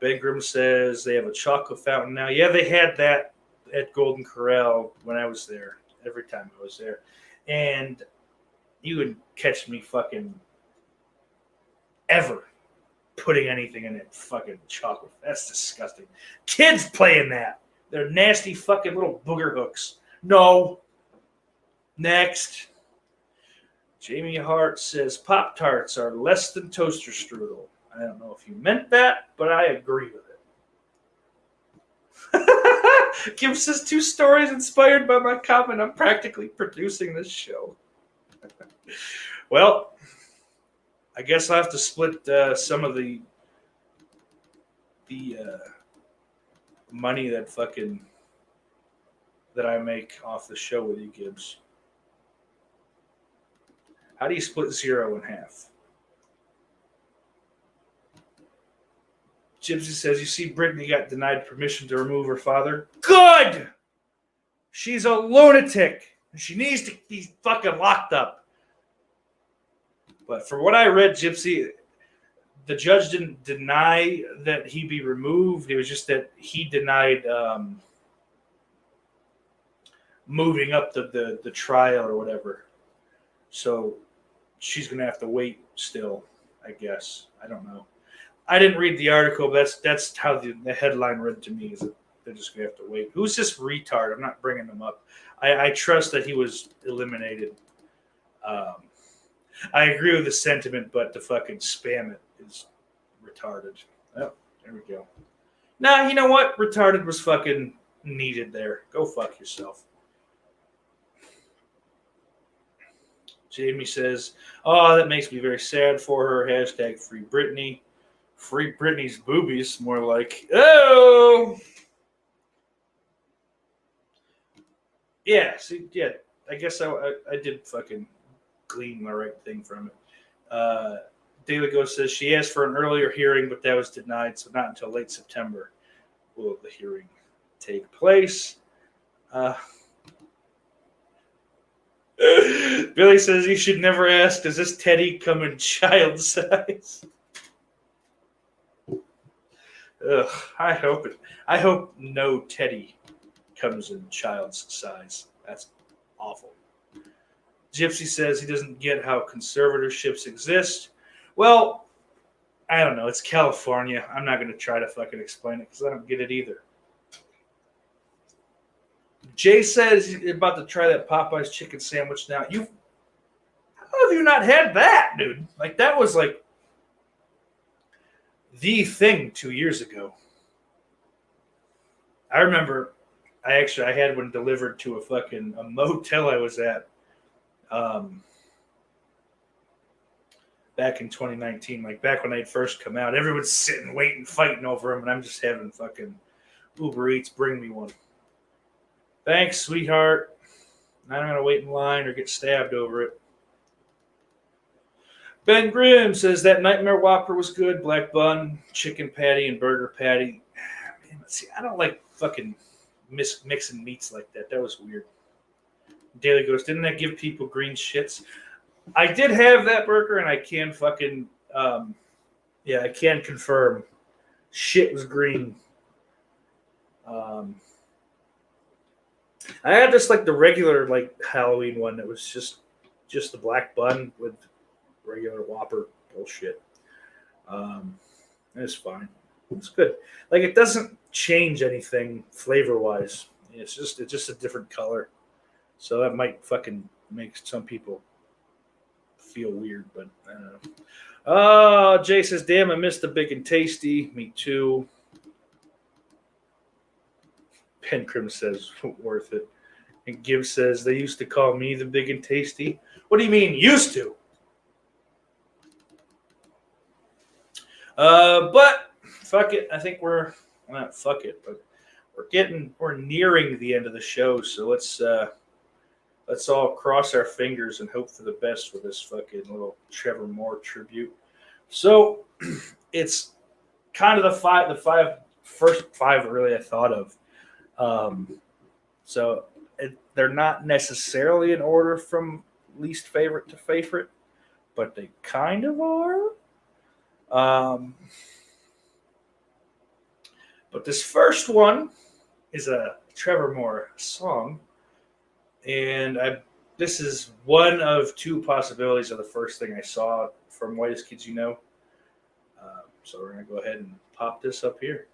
Ben Grimm says they have a chocolate fountain now. Yeah, they had that at Golden Corral when I was there. Every time I was there. And you would catch me fucking ever putting anything in that fucking chocolate. That's disgusting. Kids playing that. They're nasty fucking little booger hooks. No. Next. Jamie Hart says Pop-Tarts are less than toaster strudel. I don't know if you meant that, but I agree with it. Kim says 2 stories inspired by my comment. I'm practically producing this show. Well, I guess I'll have to split some of the money that I make off the show with you, Gibbs. How do you split 0 in half? Gypsy says, you see, Brittany got denied permission to remove her father. Good! She's a lunatic. She needs to be fucking locked up. But for what I read, Gypsy, the judge didn't deny that he be removed. It was just that he denied moving up the trial or whatever. So she's going to have to wait still, I guess. I don't know. I didn't read the article, but that's how the headline read to me, is that they're just going to have to wait. Who's this retard? I'm not bringing him up. I trust that he was eliminated. I agree with the sentiment, but to fucking spam it is retarded. Oh, there we go. Nah, you know what? Retarded was fucking needed there. Go fuck yourself. Jamie says, oh, that makes me very sad for her. Hashtag free Britney. Free Britney's boobies, more like. Oh! Yeah, see, yeah, I guess I did fucking glean the right thing from it. Daily Ghost says she asked for an earlier hearing, but that was denied, so not until late September will the hearing take place. Billy says you should never ask, does this teddy come in child size? Ugh, I hope no teddy comes in child's size. That's awful. Gypsy says he doesn't get how conservatorships exist. Well, I don't know. It's California. I'm not going to try to fucking explain it because I don't get it either. Jay says he's about to try that Popeye's chicken sandwich now. How have you not had that, dude? Like, that was like the thing 2 years ago. I remember I had one delivered to a motel I was at back in 2019, like back when they'd first come out. Everyone's sitting, waiting, fighting over them, and I'm just having fucking Uber Eats bring me one. Thanks, sweetheart. Now I'm going to wait in line or get stabbed over it. Ben Grimm says that Nightmare Whopper was good. Black bun, chicken patty, and burger patty. Man, see, I don't like fucking mixing meats like that. That was weird. Daily goes, didn't that give people green shits? I did have that burger, and I can fucking, I can confirm shit was green. I had just like the regular like Halloween one that was just the black bun with regular Whopper bullshit. It's fine. It's good. Like, it doesn't change anything flavor wise. It's just a different color. So that might fucking make some people feel weird, but I don't know. Oh, Jay says, damn, I missed the big and tasty. Me too. Pencrim says, worth it. And Gibbs says, they used to call me the big and tasty. What do you mean, used to? But fuck it. I think not fuck it, but we're nearing the end of the show. So let's all cross our fingers and hope for the best for this fucking little Trevor Moore tribute. So it's kind of the first five really I thought of. So they're not necessarily in order from least favorite to favorite, but they kind of are. But this first one is a Trevor Moore song, and this is one of two possibilities of the first thing I saw from Whitest Kids You Know. So we're going to go ahead and pop this up here.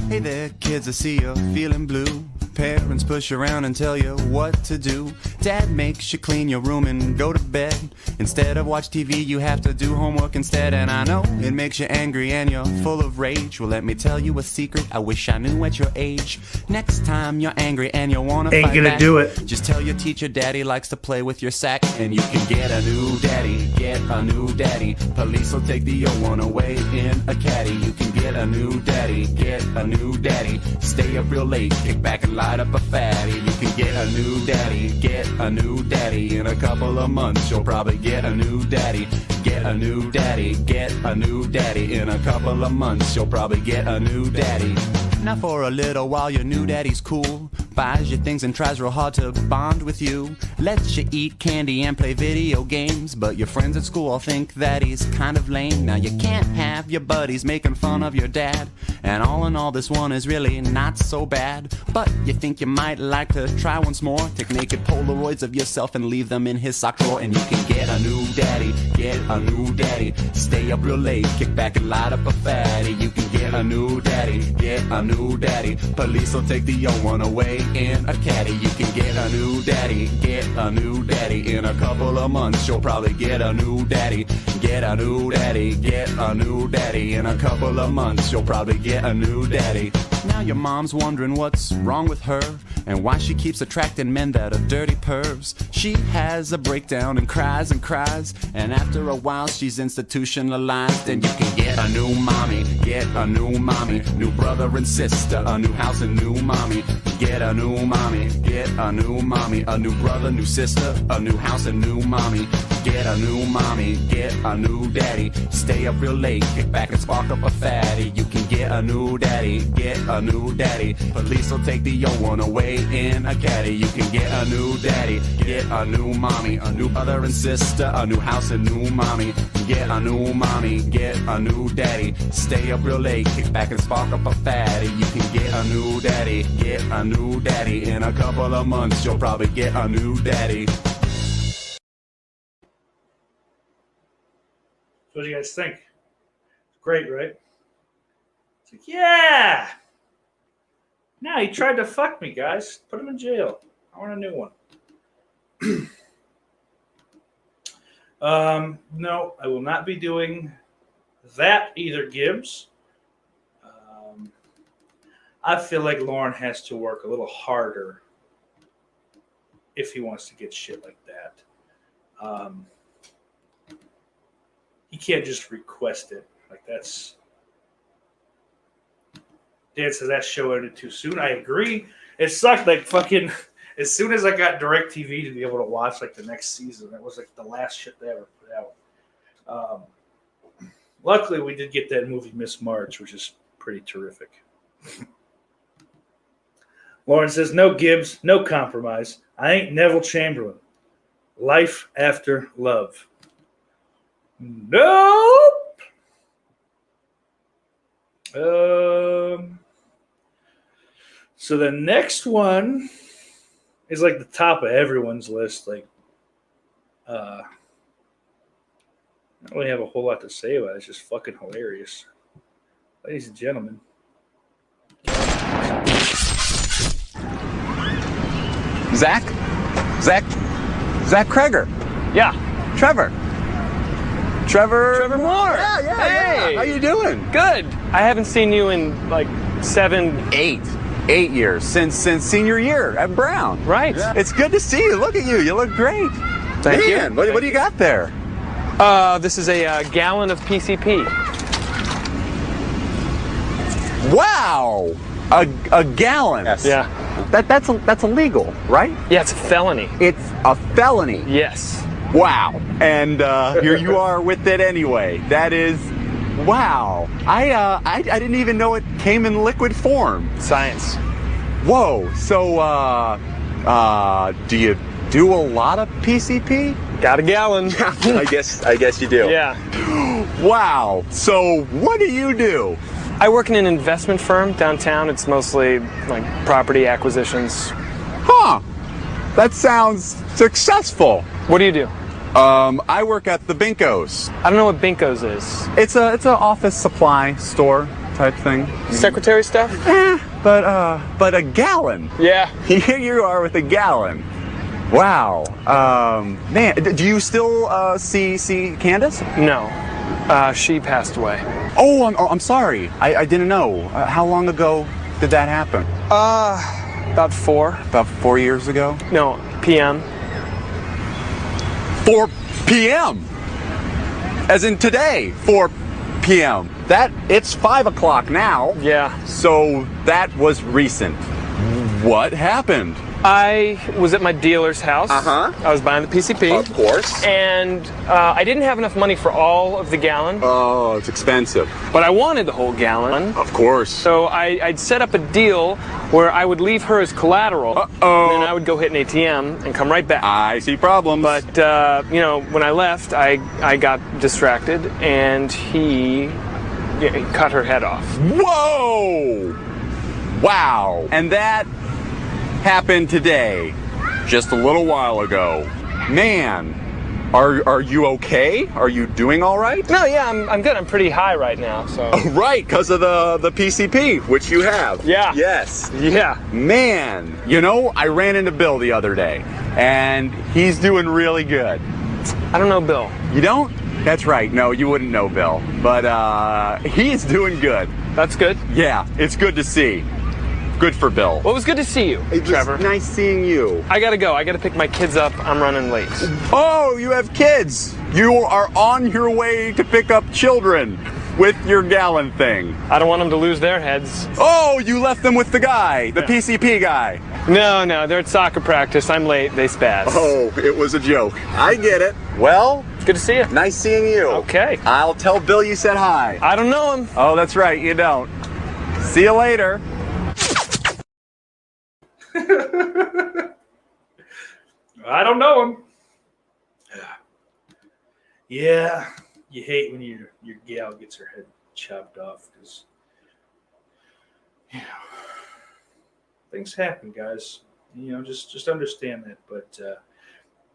Hey there, kids, I see you're feeling blue. Parents push around and tell you what to do. Dad makes you clean your room and go to bed. Instead of watch TV, you have to do homework instead. And I know it makes you angry and you're full of rage. Well, let me tell you a secret I wish I knew at your age. Next time you're angry and you wanna Ain't fight gonna back, do it. just tell your teacher daddy likes to play with your sack. And you can get a new daddy, get a new daddy. Police will take the old one away in a caddy. You can get a new daddy, get a new daddy. Stay up real late, kick back and light up a fatty. You can get a new daddy, get a new daddy. In a couple of months you'll probably get a new daddy. Get a new daddy, get a new daddy. In a couple of months you'll probably get a new daddy. Now for a little while your new daddy's cool. Buys you things and tries real hard to bond with you. Lets you eat candy and play video games. But your friends at school all think that he's kind of lame. Now you can't have your buddies making fun of your dad. And all in all this one is really not so bad. But you think you might like to try once more. Take naked Polaroids of yourself and leave them in his sock drawer. And you can get a new daddy, get a new daddy. Stay up real late, kick back and light up a fatty. You can get a new daddy, get a new daddy. Police will take the old one away in a caddy. You can get a new daddy, get a new daddy. In a couple of months you'll probably get a new daddy. Get a new daddy, get a new daddy. In a couple of months you'll probably get a new daddy. Now your mom's wondering what's wrong with her and why she keeps attracting men that are dirty pervs. She has a breakdown and cries and cries, and after a while she's institutionalized. And you can get a new mommy, get a new mommy. New brother and sister, a new house and new mommy. Get a new mommy, get a new mommy. A new brother, new sister, a new house and new mommy. Get a new mommy, get a new daddy. Stay up real late, kick back and spark up a fatty. You can get a new daddy, get a new daddy. Police will take the old one away in a caddy. You can get a new daddy, get a new mommy, a new brother and sister, a new house and new mommy. Get a new mommy, get a new daddy. Stay up real late, kick back and spark up a fatty. You can get a new daddy, get a new daddy. In a couple of months, you'll probably get a new daddy. So what do you guys think? Great, right? It's like, yeah! No, he tried to fuck me, guys. Put him in jail. I want a new one. No, I will not be doing that either, Gibbs. I feel like Lauren has to work a little harder if he wants to get shit like that. He can't just request it. Like, that's... Dan says that show ended too soon. I agree. It sucked. Like, fucking... As soon as I got DirecTV to be able to watch, like, the next season, that was, like, the last shit they ever put out. Luckily, we did get that movie Miss March, which is pretty terrific. Lauren says, no Gibbs, no compromise. I ain't Neville Chamberlain. Life after love. Nope. So the next one is like the top of everyone's list. Like, I don't really have a whole lot to say about it. It's just fucking hilarious. Ladies and gentlemen. Zach Kreger. Yeah. Trevor Moore. Yeah. Hey. How you doing? Good. I haven't seen you in like 8 years since senior year at Brown. Right. Yeah. It's good to see you. Look at you. You look great. Thank you. What do you got there? This is a gallon of PCP. Wow. A gallon. Yes. Yeah. That's illegal, right? Yeah, it's a felony. It's a felony. Yes. Wow. And here you are with it anyway. That is, wow. I didn't even know it came in liquid form. Science. Whoa. So, do you do a lot of PCP? Got a gallon. I guess you do. Yeah. Wow. So, what do you do? I work in an investment firm downtown. It's mostly like property acquisitions. Huh. That sounds successful. What do you do? I work at the Binkos. I don't know what Binko's is. It's an office supply store type thing. Secretary stuff? But a gallon. Yeah. Here you are with a gallon. Wow. Man, do you still see Candace? No. She passed away. Oh, I'm sorry. I didn't know. How long ago did that happen? About 4. About 4 years ago? No, PM. 4 p.m. As in today, 4 p.m. It's 5 o'clock now. Yeah. So that was recent. What happened? I was at my dealer's house. Uh-huh. I was buying the PCP. Of course. And I didn't have enough money for all of the gallon. Oh, it's expensive. But I wanted the whole gallon. Of course. So I'd set up a deal where I would leave her as collateral. Uh-oh. And then I would go hit an ATM and come right back. I see problems. But, when I left, I got distracted and he cut her head off. Whoa! Wow. And that happened today, just a little while ago. Man, are you okay? Are you doing all right? No, yeah, I'm good. I'm pretty high right now, so. Oh, right, because of the PCP, which you have. Yeah. Yes. Yeah. Man, I ran into Bill the other day, and he's doing really good. I don't know Bill. You don't? That's right. No, you wouldn't know Bill. But he's doing good. That's good. Yeah, it's good to see. Good for Bill. Well, it was good to see you, Trevor. Nice seeing you. I gotta go. I gotta pick my kids up. I'm running late. Oh, you have kids. You are on your way to pick up children with your gallon thing. I don't want them to lose their heads. Oh, you left them with the guy, the PCP guy. No, they're at soccer practice. I'm late. They spaz. Oh, it was a joke. I get it. Well, Good to see you. nice seeing you. Okay. I'll tell Bill you said hi. I don't know him. Oh, that's right, you don't. See you later. I don't know him. Yeah, you hate when your gal gets her head chopped off because things happen, guys. Just understand that. But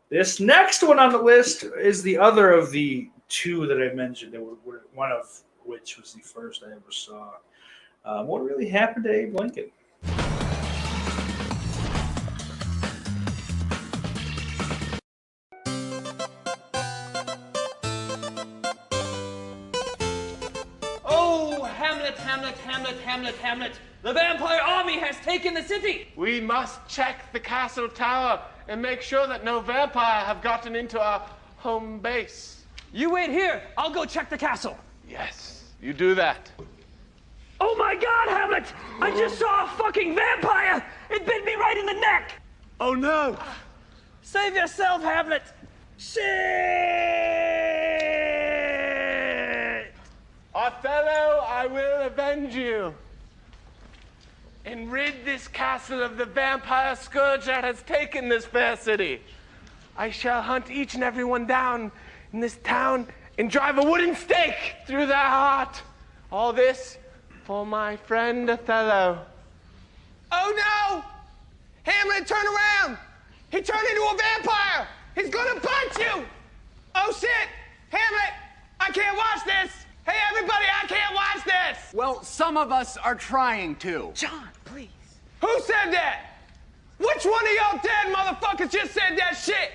this next one on the list is the other of the two that I mentioned. That were one of which was the first I ever saw. What really happened to Abe Lincoln? Oh, Hamlet, Hamlet, Hamlet, Hamlet, Hamlet. The vampire army has taken the city. We must check the castle tower and make sure that no vampire have gotten into our home base. You wait here. I'll go check the castle. Yes, you do that. Oh my God, Hamlet! I just saw a fucking vampire! It bit me right in the neck! Oh no! Save yourself, Hamlet! Shit! Othello, I will avenge you and rid this castle of the vampire scourge that has taken this fair city. I shall hunt each and every one down in this town and drive a wooden stake through their heart. All this for my friend Othello. Oh no! Hamlet, turn around! He turned into a vampire! He's gonna bite you! Oh shit! Hamlet, I can't watch this! Hey everybody, I can't watch this! Well, some of us are trying to. John, please. Who said that? Which one of y'all dead motherfuckers just said that shit?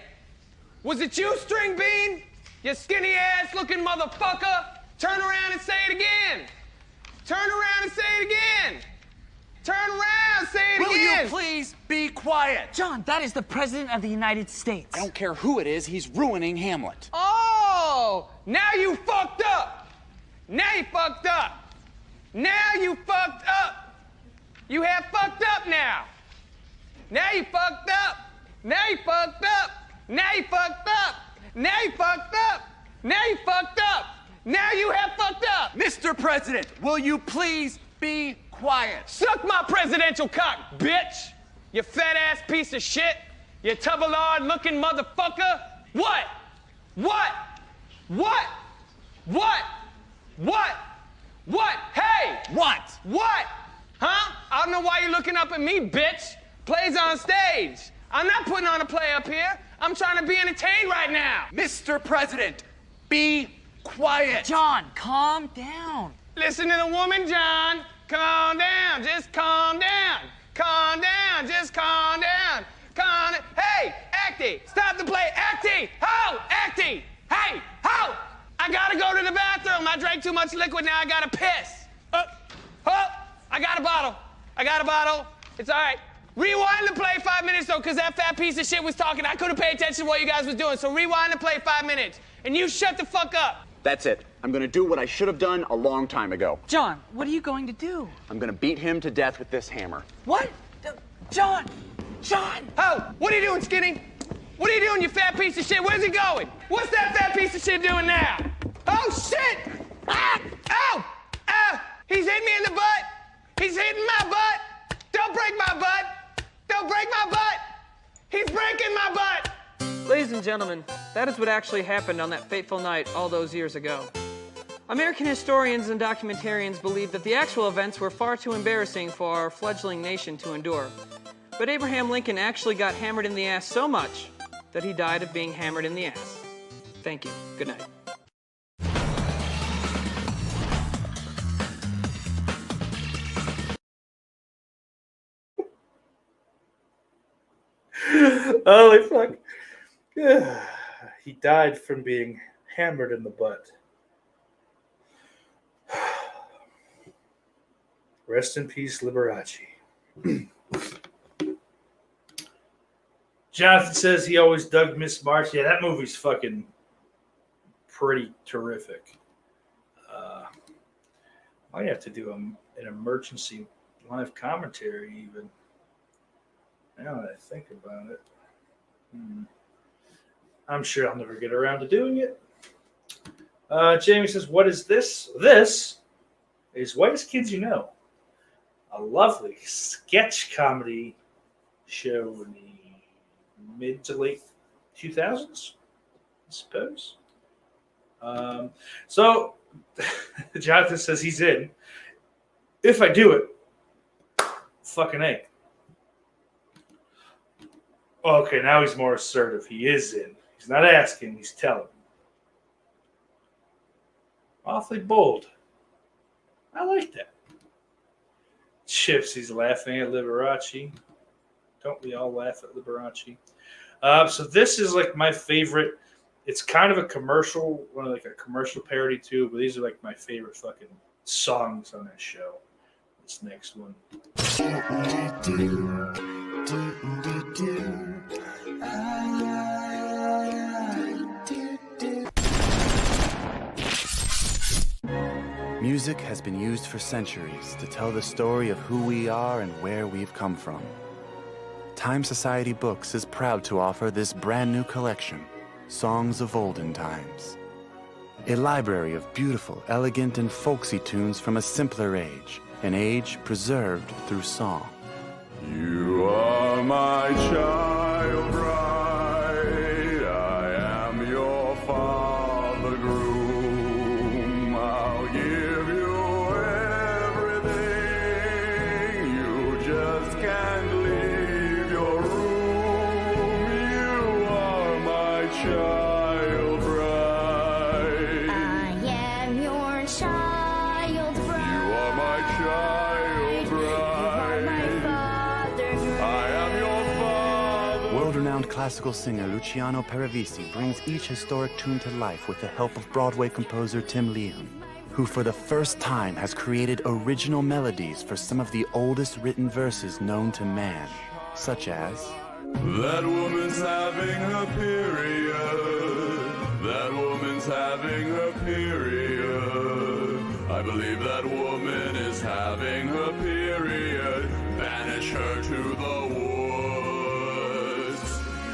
Was it you, String Bean? You skinny ass looking motherfucker? Turn around and say it again! Turn around and say it again! Turn around, say it Will again! you please be quiet? John, that is the President of the United States. I don't care who it is, he's ruining Hamlet. Oh! Now you fucked up! Now you fucked up! Now you fucked up! You have fucked up now! Now you fucked up! Now you fucked up! Now you fucked up! Now you fucked up! Now you fucked up! Now you have fucked up! Mr. President, will you please be quiet? Suck my presidential cock, bitch! You fat ass piece of shit! You tubbalard looking motherfucker! What? What? What? What? What? What? Hey! What? What? Huh? I don't know why you're looking up at me, bitch. Play's on stage. I'm not putting on a play up here. I'm trying to be entertained right now. Mr. President, be quiet. John, calm down. Listen to the woman, John. Calm down. Just calm down. Calm down. Just calm down. Calm down. Hey, Acty, stop the play. Acty, ho, Acty. Hey, ho. I gotta go to the bathroom. I drank too much liquid. Now I gotta piss. I got a bottle. I got a bottle. It's all right. Rewind the play 5 minutes, though, because that fat piece of shit was talking. I couldn't pay attention to what you guys was doing. So rewind the play 5 minutes. And you shut the fuck up. That's it. I'm gonna do what I should have done a long time ago. John, what are you going to do? I'm gonna beat him to death with this hammer. What? John! John! Oh, what are you doing, Skinny? What are you doing, you fat piece of shit? Where's he going? What's that fat piece of shit doing now? Oh, shit! Ah! Ow! Ow! He's hitting me in the butt! He's hitting my butt! Don't break my butt! Don't break my butt! He's breaking my butt! Ladies and gentlemen, that is what actually happened on that fateful night all those years ago. American historians and documentarians believe that the actual events were far too embarrassing for our fledgling nation to endure. But Abraham Lincoln actually got hammered in the ass so much that he died of being hammered in the ass. Thank you. Good night. Holy fuck. He died from being hammered in the butt. Rest in peace, Liberace. Jonathan says he always dug Miss March. Yeah, that movie's fucking pretty terrific. I have to do an emergency live commentary even. Now that I think about it, I'm sure I'll never get around to doing it. Jamie says, "What is this? This is Whitest Kids You Know, a lovely sketch comedy show in the mid to late 2000s, I suppose." So Jonathan says he's in. If I do it, fucking A. Okay, now he's more assertive. He is in. He's not asking, he's telling. Awfully bold. I like that. Chips, he's laughing at Liberace. Don't we all laugh at Liberace? So this is like my favorite. It's kind of a commercial, like a commercial parody too, but these are like my favorite fucking songs on that show. This next one. Music has been used for centuries to tell the story of who we are and where we've come from. Time Society Books is proud to offer this brand new collection, Songs of Olden Times. A library of beautiful, elegant, and folksy tunes from a simpler age, an age preserved through song. You are my child bride, I am your father groom. I'll give you everything, you just can't leave your room. You are my child bride. I am your child bride. You are my child bride. World-renowned classical singer Luciano Peravisi brings each historic tune to life with the help of Broadway composer Tim Leon, who for the first time has created original melodies for some of the oldest written verses known to man, such as... That woman's having her period. That woman's having her period. I believe that woman is having her period. Banish her to the woods.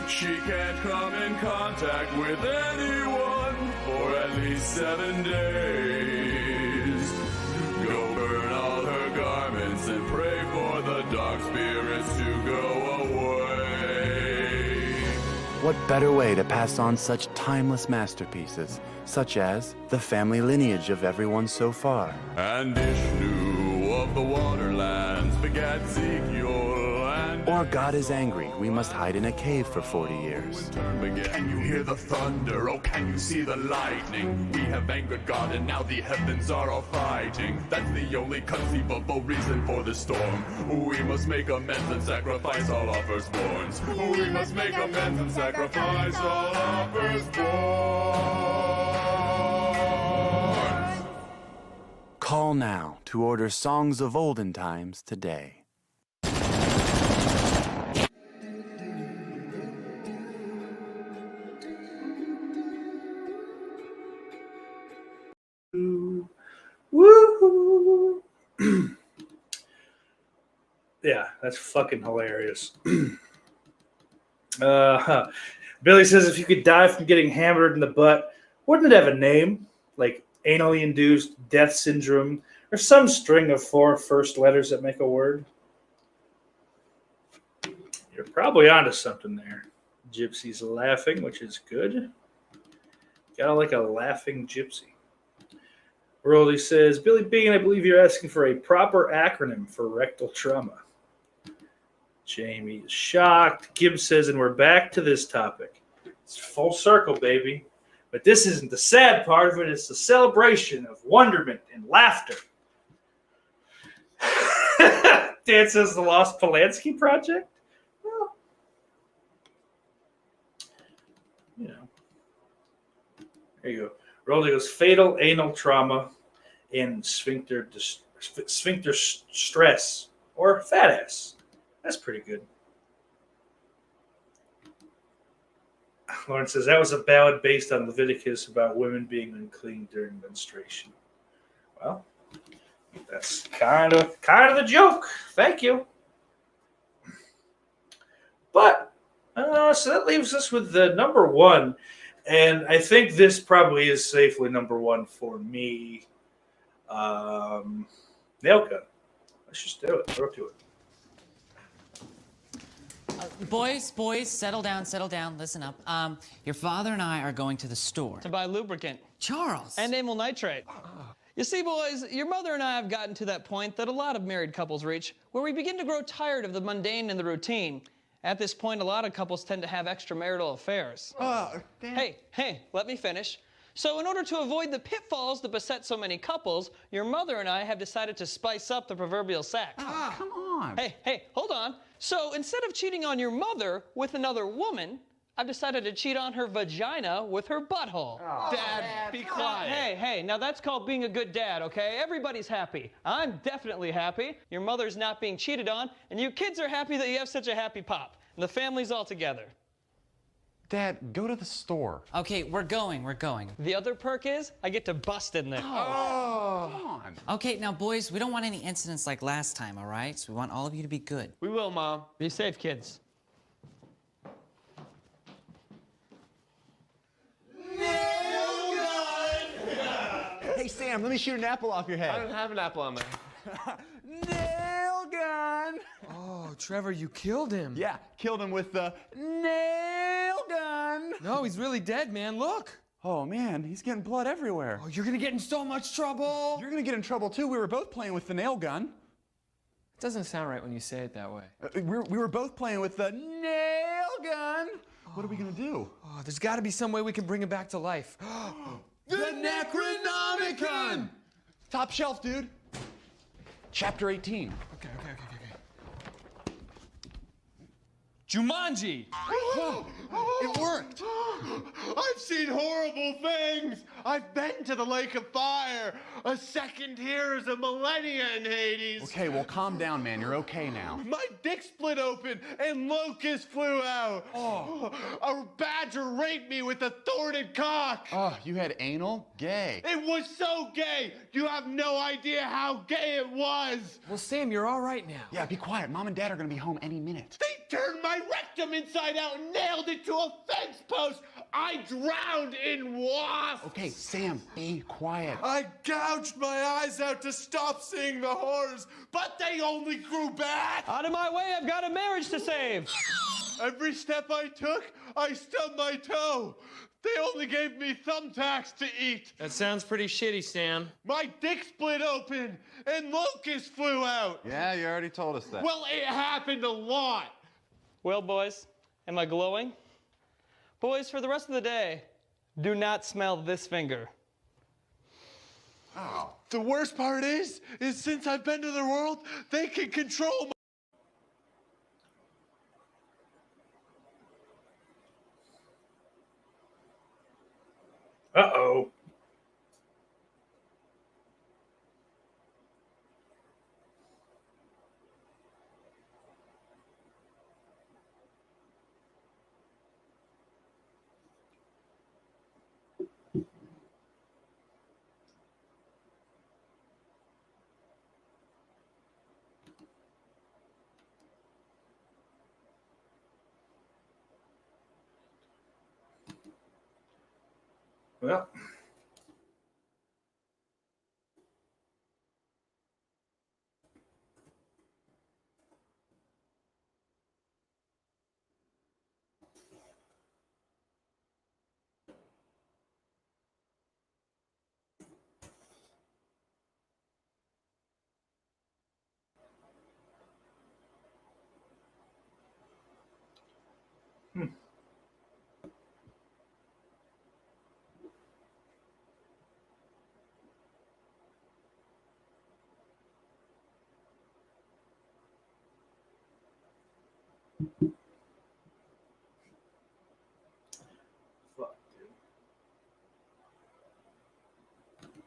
She can't come in contact with anyone for at least 7 days. Go burn all her garments and pray for the dark spirits to go away. What better way to pass on such timeless masterpieces, such as the family lineage of everyone so far? And Ishnu of the waterlands begat Ezekiel and... Or God is angry, we must hide in a cave for 40 years. Can you hear the thunder? Oh, can you see the lightning? We have angered God and now the heavens are all fighting. That's the only conceivable reason for the storm. We must make amends and sacrifice all our firstborns. We must make amends and sacrifice all our firstborns. Call now to order Songs of Olden Times today. Woo! Yeah, that's fucking hilarious. Billy says if you could die from getting hammered in the butt, wouldn't it have a name? Like anally induced death syndrome or some string of 4 first letters that make a word? You're probably onto something there. Gypsy's laughing, which is good. Gotta like a laughing gypsy. Roldy says, Billy Bean, I believe you're asking for a proper acronym for rectal trauma. Jamie is shocked. Gibbs says, and we're back to this topic. It's full circle, baby. But this isn't the sad part of it. It's the celebration of wonderment and laughter. Dan says the Lost Polanski Project? Well, you know. There you go. Roldy goes, fatal anal trauma and sphincter stress or fat ass. That's pretty good. Lauren says that was a ballad based on Leviticus about women being unclean during menstruation. Well, that's kind of the joke. Thank you. So that leaves us with the number one. And I think this probably is safely number one for me. Nail gun. Let's just do it. Throw to it. Boys, settle down, listen up. Your father and I are going to the store. To buy lubricant. Charles! And amyl nitrate. You see, boys, your mother and I have gotten to that point that a lot of married couples reach, where we begin to grow tired of the mundane and the routine. At this point, a lot of couples tend to have extramarital affairs. Hey, let me finish. So in order to avoid the pitfalls that beset so many couples, your mother and I have decided to spice up the proverbial sex. Come on. Hey, hold on. So instead of cheating on your mother with another woman, I've decided to cheat on her vagina with her butthole. Dad, be quiet. Hey, now that's called being a good dad, okay? Everybody's happy. I'm definitely happy. Your mother's not being cheated on, and you kids are happy that you have such a happy pop. And the family's all together. Dad, go to the store. Okay, we're going. The other perk is I get to bust in there. Come on. Okay, now boys, we don't want any incidents like last time, all right? So we want all of you to be good. We will, Mom. Be safe, kids. Hey, Sam, let me shoot an apple off your I head. don't have an apple on my head. Nail gun! Oh, Trevor, you killed him. Yeah, killed him with the nail gun. No, he's really dead, man. Look. Oh, man, he's getting blood everywhere. Oh, you're gonna get in so much trouble. You're gonna get in trouble, too. We were both playing with the nail gun. It doesn't sound right when you say it that way. We were both playing with the nail gun. What are we gonna do? Oh, there's got to be some way we can bring him back to life. The Necronomicon! Top shelf, dude. Chapter 18. Okay. Jumanji! It worked! I've seen horrible things! I've been to the Lake of Fire! A second here is a millennia in Hades! Okay, well, calm down, man. You're okay now. My dick split open and locusts flew out! Oh. A badger raped me with a thorned cock! Oh, you had anal? Gay. It was so gay! You have no idea how gay it was! Well, Sam, you're all right now. Yeah, be quiet. Mom and Dad are gonna be home any minute. They turned my rectum inside out and nailed it to a fence post! I drowned in wasps! Okay, Sam, be quiet. I gouged my eyes out to stop seeing the horrors, but they only grew back! Out of my way, I've got a marriage to save. Every step I took, I stubbed my toe. They only gave me thumbtacks to eat. That sounds pretty shitty, Sam. My dick split open and locusts flew out. Yeah, you already told us that. Well, it happened a lot. Well, boys, am I glowing? Boys, for the rest of the day, do not smell this finger. Oh. The worst part is since I've been to the world, they can control my... Uh-oh. Well. Hmm.